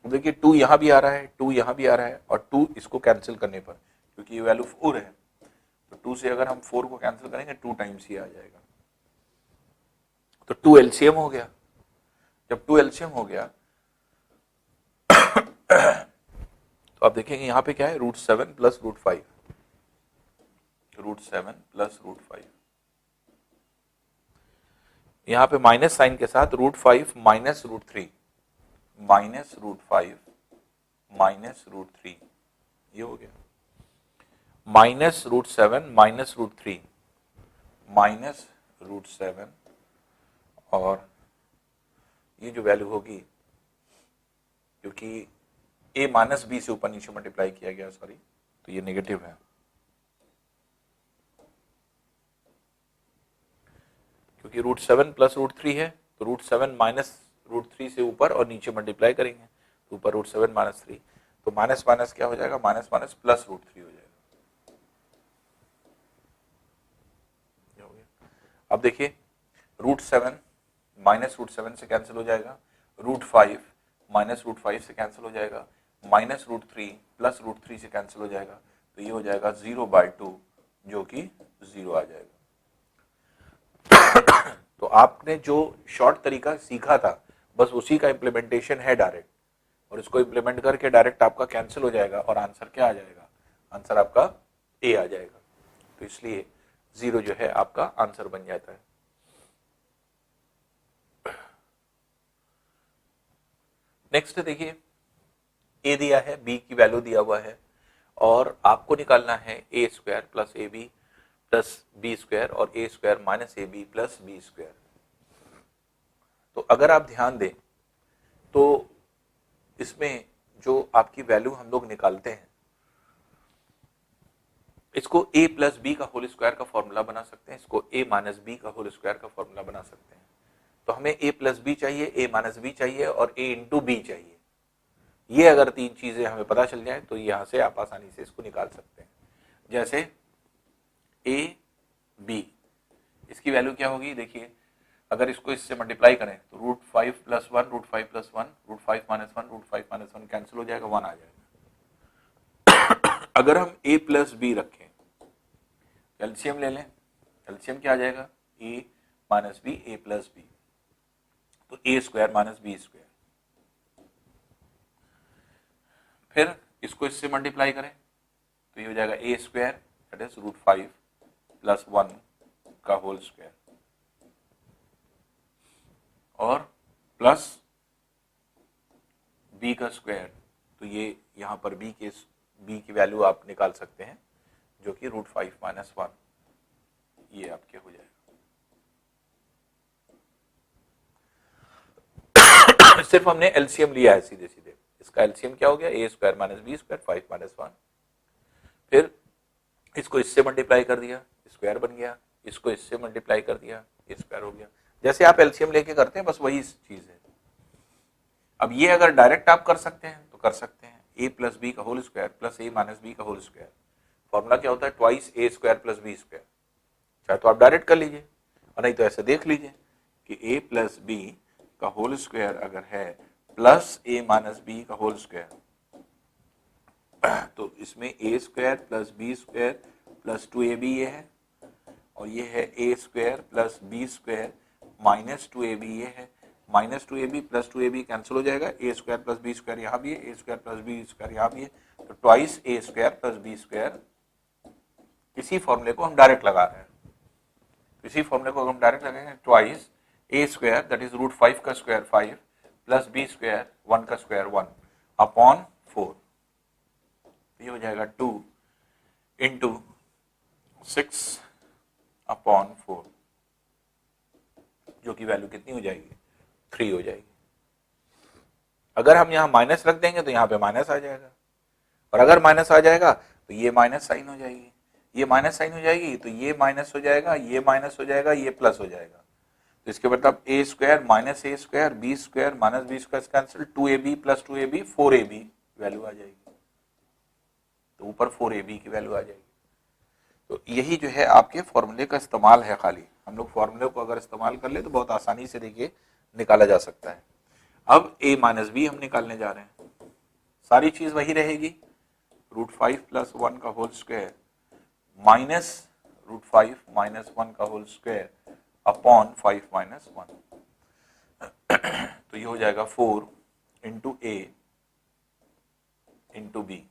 देखिए 2 यहाँ भी आ रहा है, 2 यहाँ भी आ रहा है, और 2 इसको कैंसिल करने पर, क्योंकि ये वैल्यू 4 है, तो 2 से अगर हम 4 को कैंसिल करेंगे 2 टाइम्स ही आ जाएगा, तो 2 एलसीएम हो गया। जब 2 एलसीएम हो गया तो आप देखेंगे यहाँ पे क्या है, root 7 plus root 5, root 7 plus root 5, यहाँ पे माइनस साइन के साथ root 5 minus root 3, minus root 5 minus root 3, ये हो गया, minus root 7 minus root 3 minus root 7, और ये जो वैल्यू होगी, क्योंकि a माइनस बी से ऊपर नीचे मल्टीप्लाई किया गया, सॉरी, तो ये नेगेटिव है, क्योंकि रूट 7 प्लस रूट 3 है, तो रूट 7 माइनस रूट 3 से ऊपर और नीचे मल्टीप्लाई करेंगे, तो ऊपर रूट 7 माइनस 3, तो माइनस माइनस क्या हो जाएगा, माइनस माइनस प्लस रूट 3 हो जाएगा। अब देखिए रूट 7 माइनस रूट 7 से कैंसिल हो जाएगा, रूट 5 माइनस रूट 5 से कैंसिल हो जाएगा, माइनस रूट 3 प्लस रूट 3 से कैंसिल हो जाएगा, तो ये हो जाएगा 0/2, जो कि 0 आ जाएगा। तो आपने जो शॉर्ट तरीका सीखा था, बस उसी का इम्प्लीमेंटेशन है डायरेक्ट, और इसको इम्प्लीमेंट करके डायरेक्ट आपका कैंसिल हो जाएगा, और आंसर क्या आ जाएगा, आंसर आपका ए आ जाएगा, तो इसलिए 0 जो है आपका आंसर बन जाता है। नेक्स्ट देखिए, ए दिया है, बी की वैल्यू दिया हुआ है, और आपको निकालना है A square plus A B plus B square और A square minus A B plus B square. तो अगर आप ध्यान दें तो इसमें जो आपकी वैल्यू हम लोग निकालते हैं, इसको a प्लस बी का होल स्क्वायर का फॉर्मूला बना सकते हैं, इसको a माइनस बी का होल स्क्वायर का फॉर्मूला बना सकते हैं। तो हमें a प्लस बी चाहिए, a माइनस बी चाहिए और a इंटू बी चाहिए। ये अगर तीन चीजें हमें पता चल जाए तो यहां से आप आसानी से इसको निकाल सकते हैं। जैसे a b, इसकी वैल्यू क्या होगी, देखिए अगर इसको इससे मल्टीप्लाई करें तो root 5 plus 1 root 5 plus 1 root 5 minus 1 root 5 minus 1 cancel हो जाएगा, 1 आ जाएगा। अगर हम a प्लस बी रखें, एलसीएम ले लें, एलसीएम क्या आ जाएगा, a minus B A plus B, तो ए स्क्वायर माइनस बी स्क्वायर। फिर इसको इससे मल्टीप्लाई करें तो ये हो जाएगा A square that is root 5 plus 1 का होल स्क्वायर और प्लस b का स्क्वायर। तो ये यहां पर b की वैल्यू आप निकाल सकते हैं जो कि रूट 5 माइनस 1, ये आपके हो जाएगा। सिर्फ हमने एलसीएम लिया है सीधे सीधे, इसका एलसीएम क्या हो गया, A square minus B square 5 minus 1। फिर इसको इससे मल्टीप्लाई कर दिया, स्क्वायर बन गया, इसको इससे मल्टीप्लाई कर दिया, स्क्वायर हो गया। जैसे आप एलसीएम लेके करते हैं बस वही चीज है। अब ये अगर डायरेक्ट आप कर सकते हैं तो कर सकते हैं, ए प्लस बी का whole square plus A minus B का होल स्क्वायर। फॉर्मूला क्या होता है, twice A square plus B square. चाहे तो आप डायरेक्ट कर लीजिए और नहीं तो ऐसे देख लीजिए कि ए प्लस बी का होल स्क्वायर अगर है प्लस ए माइनस बी का होल स्क्वायर, तो इसमें A square plus B square plus 2ab ये है, और ये है A square plus B square minus 2ab ये है, minus 2ab plus 2ab cancel हो जाएगा, A square plus B square यहाँ भी है, A square plus B square यहाँ भी है, तो twice A square plus B square. इसी फॉर्मूले को हम डायरेक्ट लगा रहे हैं, इसी फॉर्मूले को हम डायरेक्ट लगाएंगे, twice A square that is root 5 का स्क्वायर 5 प्लस बी स्क्वायर 1 का स्क्वायर 1 अपॉन 4। ये हो जाएगा 2 इंटू 6 अपॉन 4, जो की वैल्यू कितनी हो जाएगी, 3 हो जाएगी। अगर हम यहाँ माइनस रख देंगे तो यहाँ पे माइनस आ जाएगा, और अगर माइनस आ जाएगा तो ये माइनस साइन हो जाएगी, ये माइनस साइन हो जाएगी तो ये माइनस हो जाएगा, ये माइनस हो जाएगा, ये प्लस हो जाएगा। तो इसके मतलब A square minus A square B square minus B square cancel, 2ab plus 2ab 4ab value आ जाएगी, तो ऊपर 4ab की वैल्यू आ जाएगी। तो यही जो है आपके फॉर्मूले का इस्तेमाल है, खाली हम लोग फॉर्मूले को अगर इस्तेमाल कर ले तो बहुत आसानी से देखिए निकाला जा सकता है। अब a माइनस बी हम निकालने जा रहे हैं, सारी चीज वही रहेगी, रूट 5 प्लस 1 का whole square minus root 5 minus 1 का होल स्क्वायर अपॉन 5 माइनस 1। तो ये हो जाएगा 4 into A into B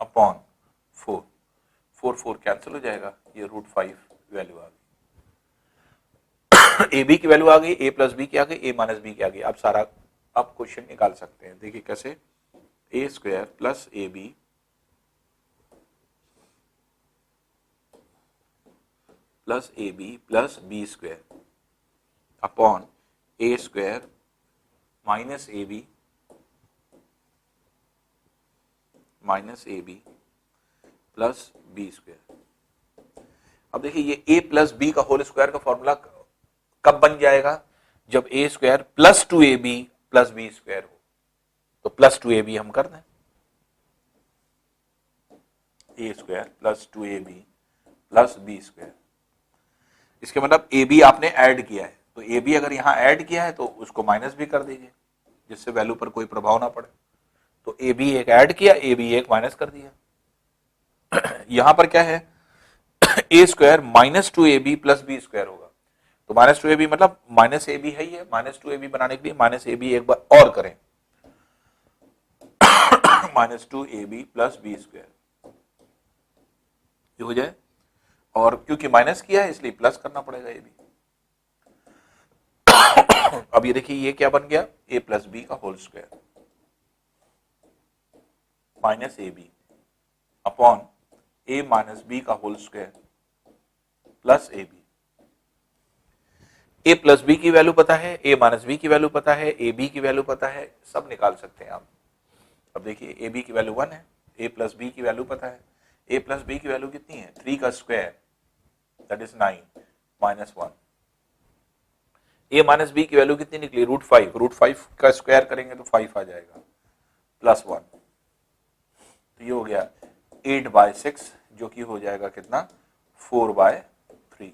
upon 4, 4 cancel हो जाएगा, ये रूट 5 वैल्यू आ गई, ए बी की वैल्यू आ गई, ए प्लस बी की आ गई, ए माइनस बी की आ गई। आप सारा आप क्वेश्चन निकाल सकते हैं, देखिए कैसे, A square plus A B plus A B plus B square upon A square minus A B plus B square. अब देखिए ये a प्लस बी का होल स्क्वायर का फॉर्मूला कब बन जाएगा, जब a square plus 2ab plus B square हो, तो प्लस 2ab हम कर दें, a square plus 2ab plus B square. इसके मतलब ab आपने ऐड किया है, तो ab अगर यहां ऐड किया है तो उसको माइनस भी कर दीजिए, जिससे वैल्यू पर कोई प्रभाव ना पड़े। तो ab एक ऐड किया, ab एक माइनस कर दिया। यहां पर क्या है, a square minus 2ab plus B square होगा, तो माइनस 2ab मतलब माइनस ए बी है ही है, माइनस 2ab बनाने के लिए माइनस ए बी एक बार और करें, minus 2ab plus B square ये हो जाए, और क्योंकि माइनस किया है इसलिए प्लस करना पड़ेगा ए बी। अब ये देखिए ये क्या बन गया, a प्लस बी का whole square minus A B upon a minus B का whole square plus A B. a plus B की वैल्यू पता है, a माइनस बी की वैल्यू पता है, ए बी की वैल्यू पता है, सब निकाल सकते हैं आप। अब देखिए ए बी की वैल्यू 1 है, a प्लस बी की वैल्यू पता है, a प्लस बी की वैल्यू कितनी है 3 का square that is 9 minus 1। a minus B की वैल्यू कितनी निकली √5, √5 का स्क्वायर करेंगे तो 5 आ जाएगा प्लस 1, तो ये हो गया 8/6 जो कि हो जाएगा कितना 4/3।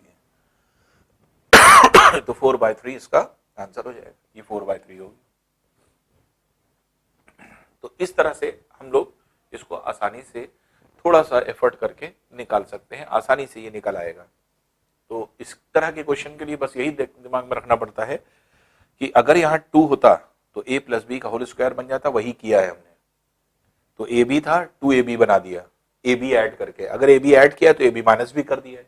तो 4/3 इसका आंसर हो जाएगा, ये 4/3 होगी। तो इस तरह से हम लोग इसको आसानी से थोड़ा सा एफर्ट करके निकाल सकते हैं, आसानी से ये निकल आएगा। तो इस तरह के क्वेश्चन के लिए बस यही दिमाग में रखना पड़ता है कि अगर यहाँ 2 होता तो a प्लस बी का होल स्क्वायर बन जाता, वही किया है हमने। तो ए बी था 2ab बना दिया, ए बी ऐड करके, अगर ए बी ऐड किया तो ए बी माइनस बी कर दिया है।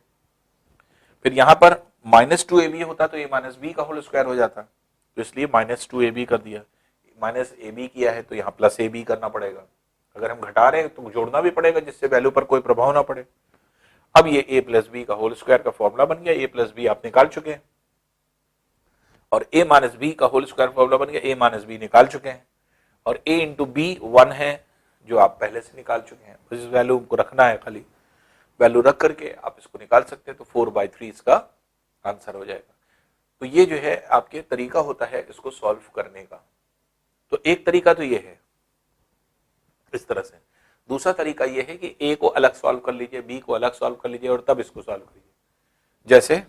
फिर यहां पर -2ab होता तो a माइनस बी का होल स्क्वायर हो जाता, तो इसलिए -2ab कर दिया, माइनस ए बी किया है तो यहाँ प्लस ए बी करना पड़ेगा। अगर हम घटा रहे हैं तो जोड़ना भी पड़ेगा जिससे वैल्यू पर कोई प्रभाव ना पड़े। अब ये a प्लस बी का होल स्क्वायर का फॉर्मूला बन गया, a प्लस बी आप निकाल चुके हैं, और a माइनस बी का होल स्क्वायर फॉर्मूला बन गया, a माइनस बी निकाल चुके हैं, और a इंटू बी 1 है जो आप पहले से निकाल चुके हैं। इस वैल्यू को रखना है, खाली वैल्यू रख करके आप इसको निकाल सकते हैं, तो 4/3 इसका आंसर हो जाएगा। तो ये जो है आपके तरीका होता है इसको सॉल्व करने का। तो एक तरीका तो ये है इस तरह से, दूसरा तरीका ये है कि a को अलग सॉल्व कर लीजिए, b को अलग सॉल्व कर लीजिए और तब इसको सॉल्व करिए। जैसे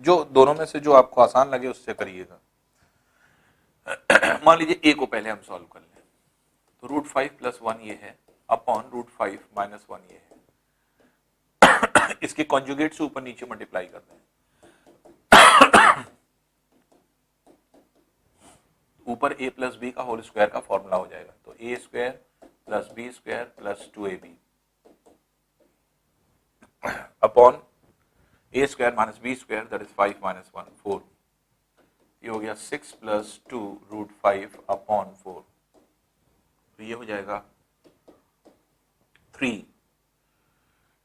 जो दोनों में से जो आपको आसान लगे उससे करिएगा। मान लीजिए a को पहले हम सॉल्व कर लें, तो √5 + 1 ये है अपॉन √5 - 1 ये है। इसके कॉन्जुगेट से ऊपर नीचे मल्टीप्लाई कर दें, ऊपर a प्लस बी का होल स्क्वायर का फॉर्मूला हो जाएगा, तो a square plus B square plus 2ab upon a square minus B square that is 5 - 1 4। ये हो गया 6 + 2 √5 अपॉन 4, तो ये हो जाएगा 3,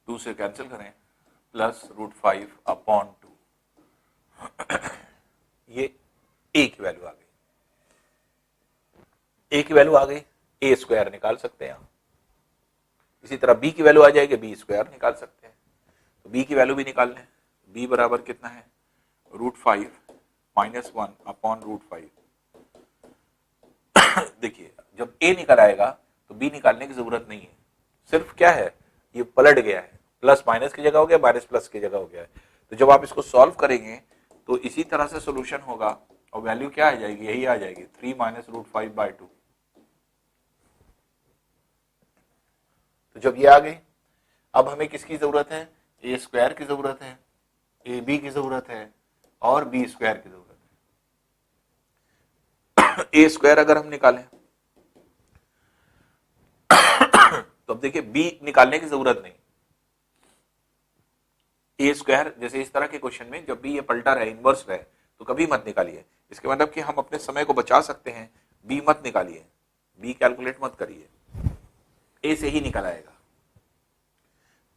2 से कैंसिल करें प्लस √5 अपॉन 2। ये a की वैल्यू आ गई, a की वैल्यू आ गई, a स्क्वायर निकाल सकते हैं आप। इसी तरह b की वैल्यू आ जाएगी, b स्क्वायर निकाल सकते हैं। तो b की वैल्यू भी निकाल लें, b बराबर कितना है √5 - 1 अपॉन √5। देखिए जब a निकल आएगा तो b निकालने की जरूरत नहीं है, सिर्फ क्या है ये पलट गया है, प्लस माइनस की जगह हो गया, माइनस प्लस की जगह हो गया है। तो जब आप इसको सॉल्व करेंगे तो इसी तरह से सोल्यूशन होगा और वैल्यू क्या आ जाएगी, यही आ जाएगी 3 - √5/2। तो जब ये आ गई, अब हमें किसकी जरूरत है, a स्क्वायर की जरूरत है, ए बी की जरूरत है और बी स्क्वायर की जरूरत है। ए स्क्वायर अगर हम निकालें तो अब देखिए बी निकालने की जरूरत नहीं, ए स्क्वायर जैसे इस तरह के क्वेश्चन में जब भी ये पलटा रहे, इनवर्स रहे, तो कभी मत निकालिए। इसके मतलब कि हम अपने समय को बचा सकते हैं, बी मत निकालिए, बी कैलकुलेट मत करिए, ए से ही निकल आएगा।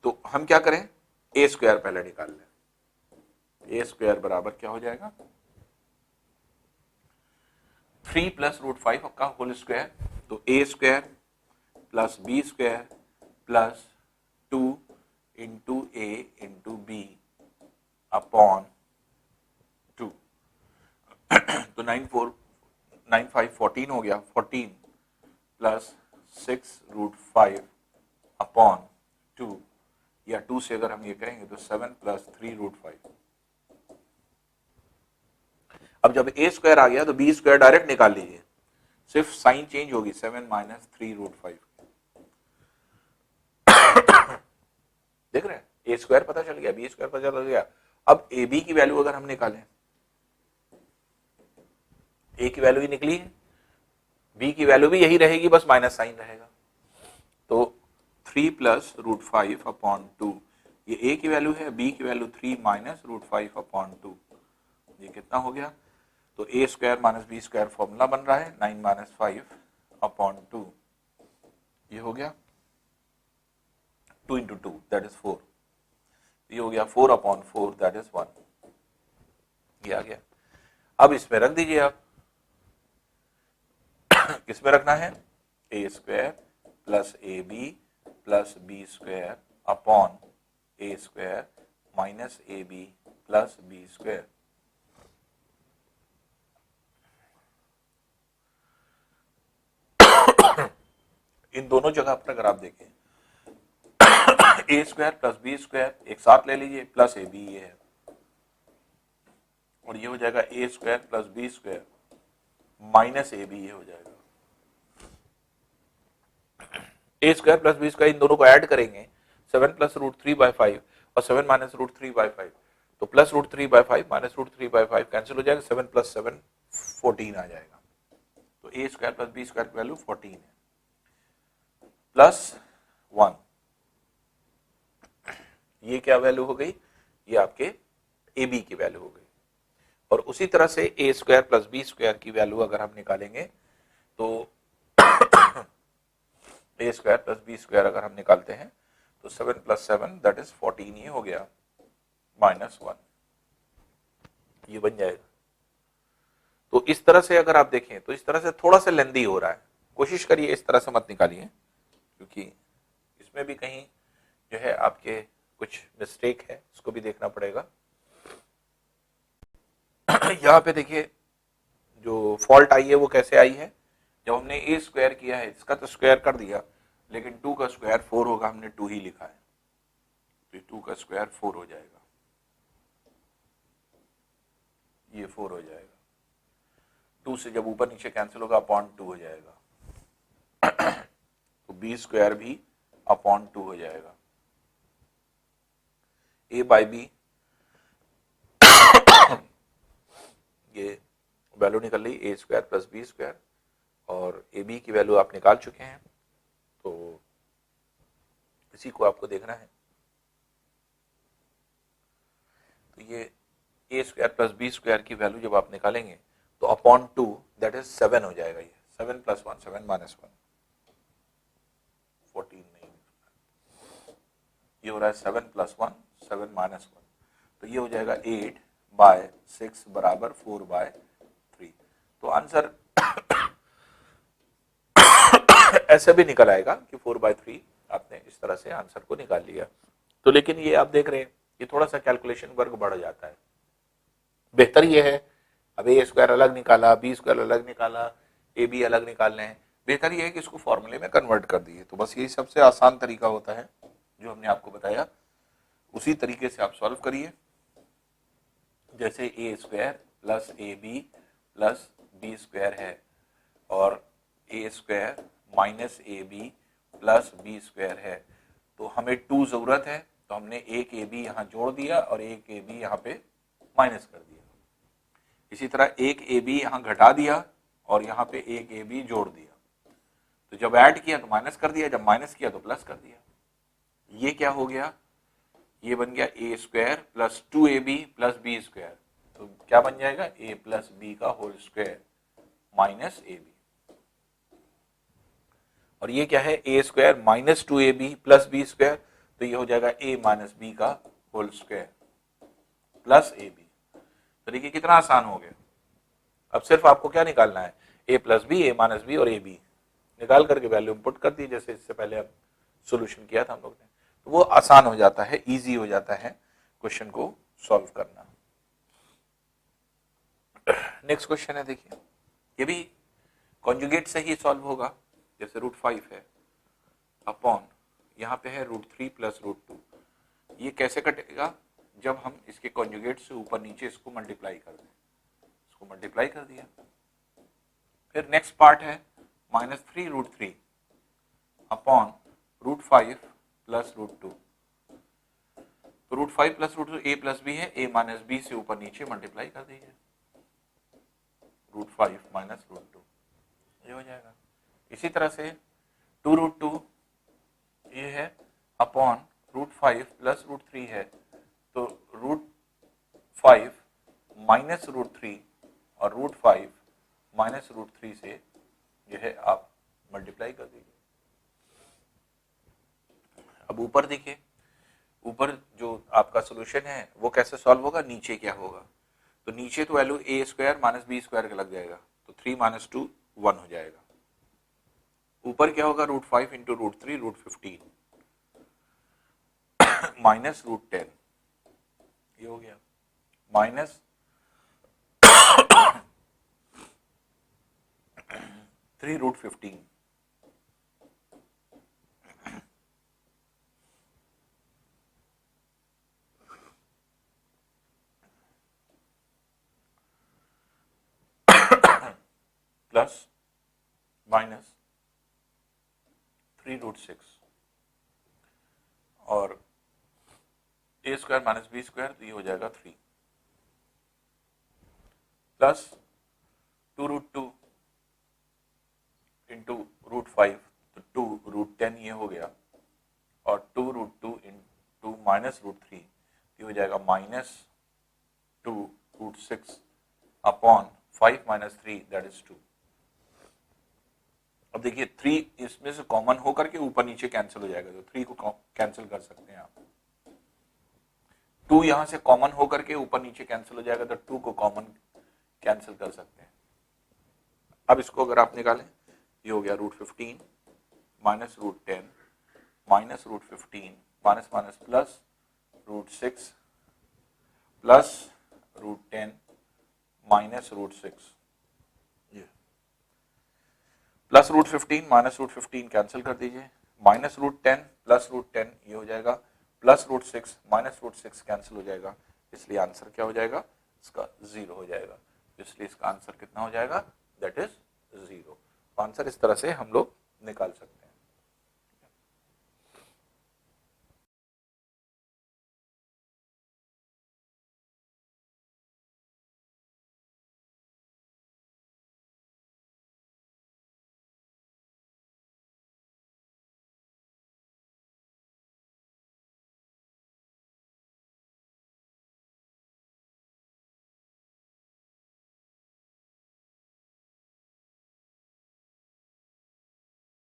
तो हम क्या करें, ए स्क्वायर पहले निकाल लें। ए स्क्वायर बराबर क्या हो जाएगा 3 + √5 का होल स्क्वायर, तो ए square plus B square plus 2 into A into B upon 2। तो 9 5 14 हो गया, 14 प्लस 6 √5 अपॉन 2, या 2 से अगर हम ये करेंगे तो 7 + 3 √5। अब जब a स्क्वायर आ गया तो b स्क्वायर डायरेक्ट निकाल लीजिए, सिर्फ साइन चेंज होगी, 7 - 3 √5। देख रहे हैं, a स्क्वायर पता चल गया, b स्क्वायर पता चल गया। अब a b की वैल्यू अगर हम निकालें, a की वैल्यू ही निकली है, b की वैल्यू भी यही रहेगी, बस माइनस साइन रहेगा। तो 3 + √5 अपॉन 2, ये a की वैल्यू है, b की वैल्यू 3 - √5 अपॉन 2, ये कितना हो गया तो ए square minus B square formula बन रहा है 9 माइनस 5/2, ये हो गया 2 इंटू 2 दैट इज 4, ये हो गया 4/4 दैट इज 1, ये आ गया। अब इसमें रख दीजिए आप, किसमें रखना है, A square plus A B plus B square upon A square minus A B plus B square. इन दोनों जगह पर अगर आप देखें A square plus B square एक साथ ले लीजिए, प्लस ए बी ये है, और ये हो जाएगा A square plus B square minus A B, ये हो जाएगा। A square plus B square इन दोनों को ऐड करेंगे 7 प्लस रूट 3/5 और 7 माइनस रूट 3/5, तो plus root 3/5 minus root 3/5 cancel हो जाएगा, 7 प्लस 7 14 आ जाएगा। तो ए स्क्वायर प्लस बी स्क्वायर की वैल्यू 14 है, प्लस 1, ये क्या वैल्यू हो गई, ये आपके ए बी की वैल्यू हो गई। और उसी तरह से ए स्क्वायर प्लस बी स्क्वायर की वैल्यू अगर हम निकालेंगे तो ए स्क्वायर प्लस बी स्क्वायर अगर हम निकालते हैं तो 7 प्लस 7 दैट इज 14, ये हो गया माइनस 1, ये बन जाएगा। तो इस तरह से अगर आप देखें तो इस तरह से थोड़ा सा लेंदी हो रहा है, कोशिश करिए इस तरह से मत निकालिए, क्योंकि इसमें भी कहीं जो है आपके कुछ मिस्टेक है, इसको भी देखना पड़ेगा। यहाँ पे देखिए जो फॉल्ट आई है वो कैसे आई है, जब हमने ए स्क्वायर किया है, इसका तो स्क्वायर कर दिया, लेकिन 2 का स्क्वायर 4 होगा, हमने 2 ही लिखा है, तो 2 का स्क्वायर 4 हो जाएगा, ये 4 हो जाएगा, 2 से जब ऊपर नीचे कैंसिल होगा अपॉन 2 हो जाएगा, तो बी स्क्वायर भी अपॉन 2 हो जाएगा, ए बाई बी ये वैल्यू निकल ली, ए स्क्वायर प्लस बी स्क्वायर, और ए बी की वैल्यू आप निकाल चुके हैं, तो इसी को आपको देखना है। तो ये ए स्क्वायर प्लस बी स्क्वायर की वैल्यू जब आप निकालेंगे तो अपॉन 2 दैट इज 7 हो जाएगा, ये 7 प्लस 1 7 माइनस 1 14 नहीं, ये हो रहा है 7 प्लस 1 7 माइनस 1, तो ये हो जाएगा 8/6 बराबर 4/3। तो आंसर ऐसे भी निकल आएगा कि 4/3 आपने इस तरह से आंसर को निकाल लिया। तो लेकिन ये आप देख रहे हैं ये थोड़ा सा कैलकुलेशन वर्क बढ़ जाता है, बेहतर ये है, अब ए स्क्वायर अलग निकाला, बी स्क्वायर अलग निकाला, ए बी अलग निकालने हैं, बेहतर ये है कि इसको फॉर्मूले में कन्वर्ट कर दिए। तो बस यही सबसे आसान तरीका होता है जो हमने आपको बताया, उसी तरीके से आप सॉल्व करिए। जैसे A square plus A B plus B square है और A square minus A B plus B square है, तो हमें 2 जरूरत है, तो हमने एक ए बी यहाँ जोड़ दिया और एक ए बी यहाँ पे माइनस कर दिया। इसी तरह एक ए बी यहाँ घटा दिया और यहाँ पे एक ए बी जोड़ दिया, तो जब ऐड किया तो माइनस कर दिया, जब माइनस किया तो प्लस कर दिया। ये क्या हो गया, ये बन गया A square plus 2ab plus B square, तो क्या बन जाएगा ए प्लस बी का whole square minus A B. और ये क्या है A square minus 2ab plus B square, तो ये हो जाएगा ए माइनस बी का whole square plus A B. तो देखिए कितना आसान हो गया। अब सिर्फ आपको क्या निकालना है, ए प्लस बी, ए माइनस बी और ए बी निकाल करके वैल्यू इनपुट कर दी, जैसे इससे पहले अब सोल्यूशन किया था हम लोग ने, तो वो आसान हो जाता है, इजी हो जाता है क्वेश्चन को सॉल्व करना। नेक्स्ट क्वेश्चन है, देखिए ये भी कॉन्जुगेट से ही सॉल्व होगा। जैसे √5 है अपॉन यहाँ पे है √3 प्लस √2, ये कैसे कटेगा, जब हम इसके कॉन्जुगेट से ऊपर नीचे इसको मल्टीप्लाई कर दें। इसको मल्टीप्लाई कर दिया, फिर नेक्स्ट पार्ट है -3√3 अपॉन √5 प्लस √2। तो √5 प्लस √2 a प्लस बी है, a माइनस बी से ऊपर नीचे मल्टीप्लाई कर दीजिए, √5 माइनस √2 ये हो जाएगा। इसी तरह से 2√2 ये है अपॉन √5 प्लस √3 है, तो √5 माइनस √3 और √5 माइनस √3 से जो है आप मल्टीप्लाई कर दीजिए। अब ऊपर देखिए, ऊपर जो आपका सोल्यूशन है वो कैसे सॉल्व होगा, नीचे क्या होगा, तो नीचे तो वैल्यू a² माइनस b² का लग जाएगा, तो 3 माइनस 2 1 हो जाएगा। ऊपर क्या होगा, √5 इंटू √3 √15 माइनस √10, ये हो गया माइनस 3 √15 प्लस माइनस 3 √6 और a² माइनस b², तो ये हो जाएगा 3 प्लस 2 √2 इंटू √5, तो 2 √10 ये हो गया, और 2 √2 इंटू माइनस √3, ये हो जाएगा minus 2 √6 upon 5 minus 3 that is 2। अब देखिए 3 इसमें से कॉमन होकर के ऊपर नीचे कैंसिल हो जाएगा, तो 3 को कैंसिल कर सकते हैं आप। 2 यहां से कॉमन होकर के ऊपर नीचे कैंसिल हो जाएगा, तो 2 को कॉमन कैंसिल कर सकते हैं। अब इसको अगर आप निकालें, ये हो गया √15 minus √10 minus √15 minus minus plus √6 plus √10 minus √6, ये प्लस √15 माइनस √15 कैंसिल कर दीजिए, माइनस √10 प्लस √10 ये हो जाएगा, प्लस √6 माइनस √6 कैंसिल हो जाएगा, इसलिए आंसर क्या हो जाएगा, इसका 0 हो जाएगा। इसलिए इसका आंसर कितना हो जाएगा, दैट इज 0। आंसर इस तरह से हम लोग निकाल सकते हैं।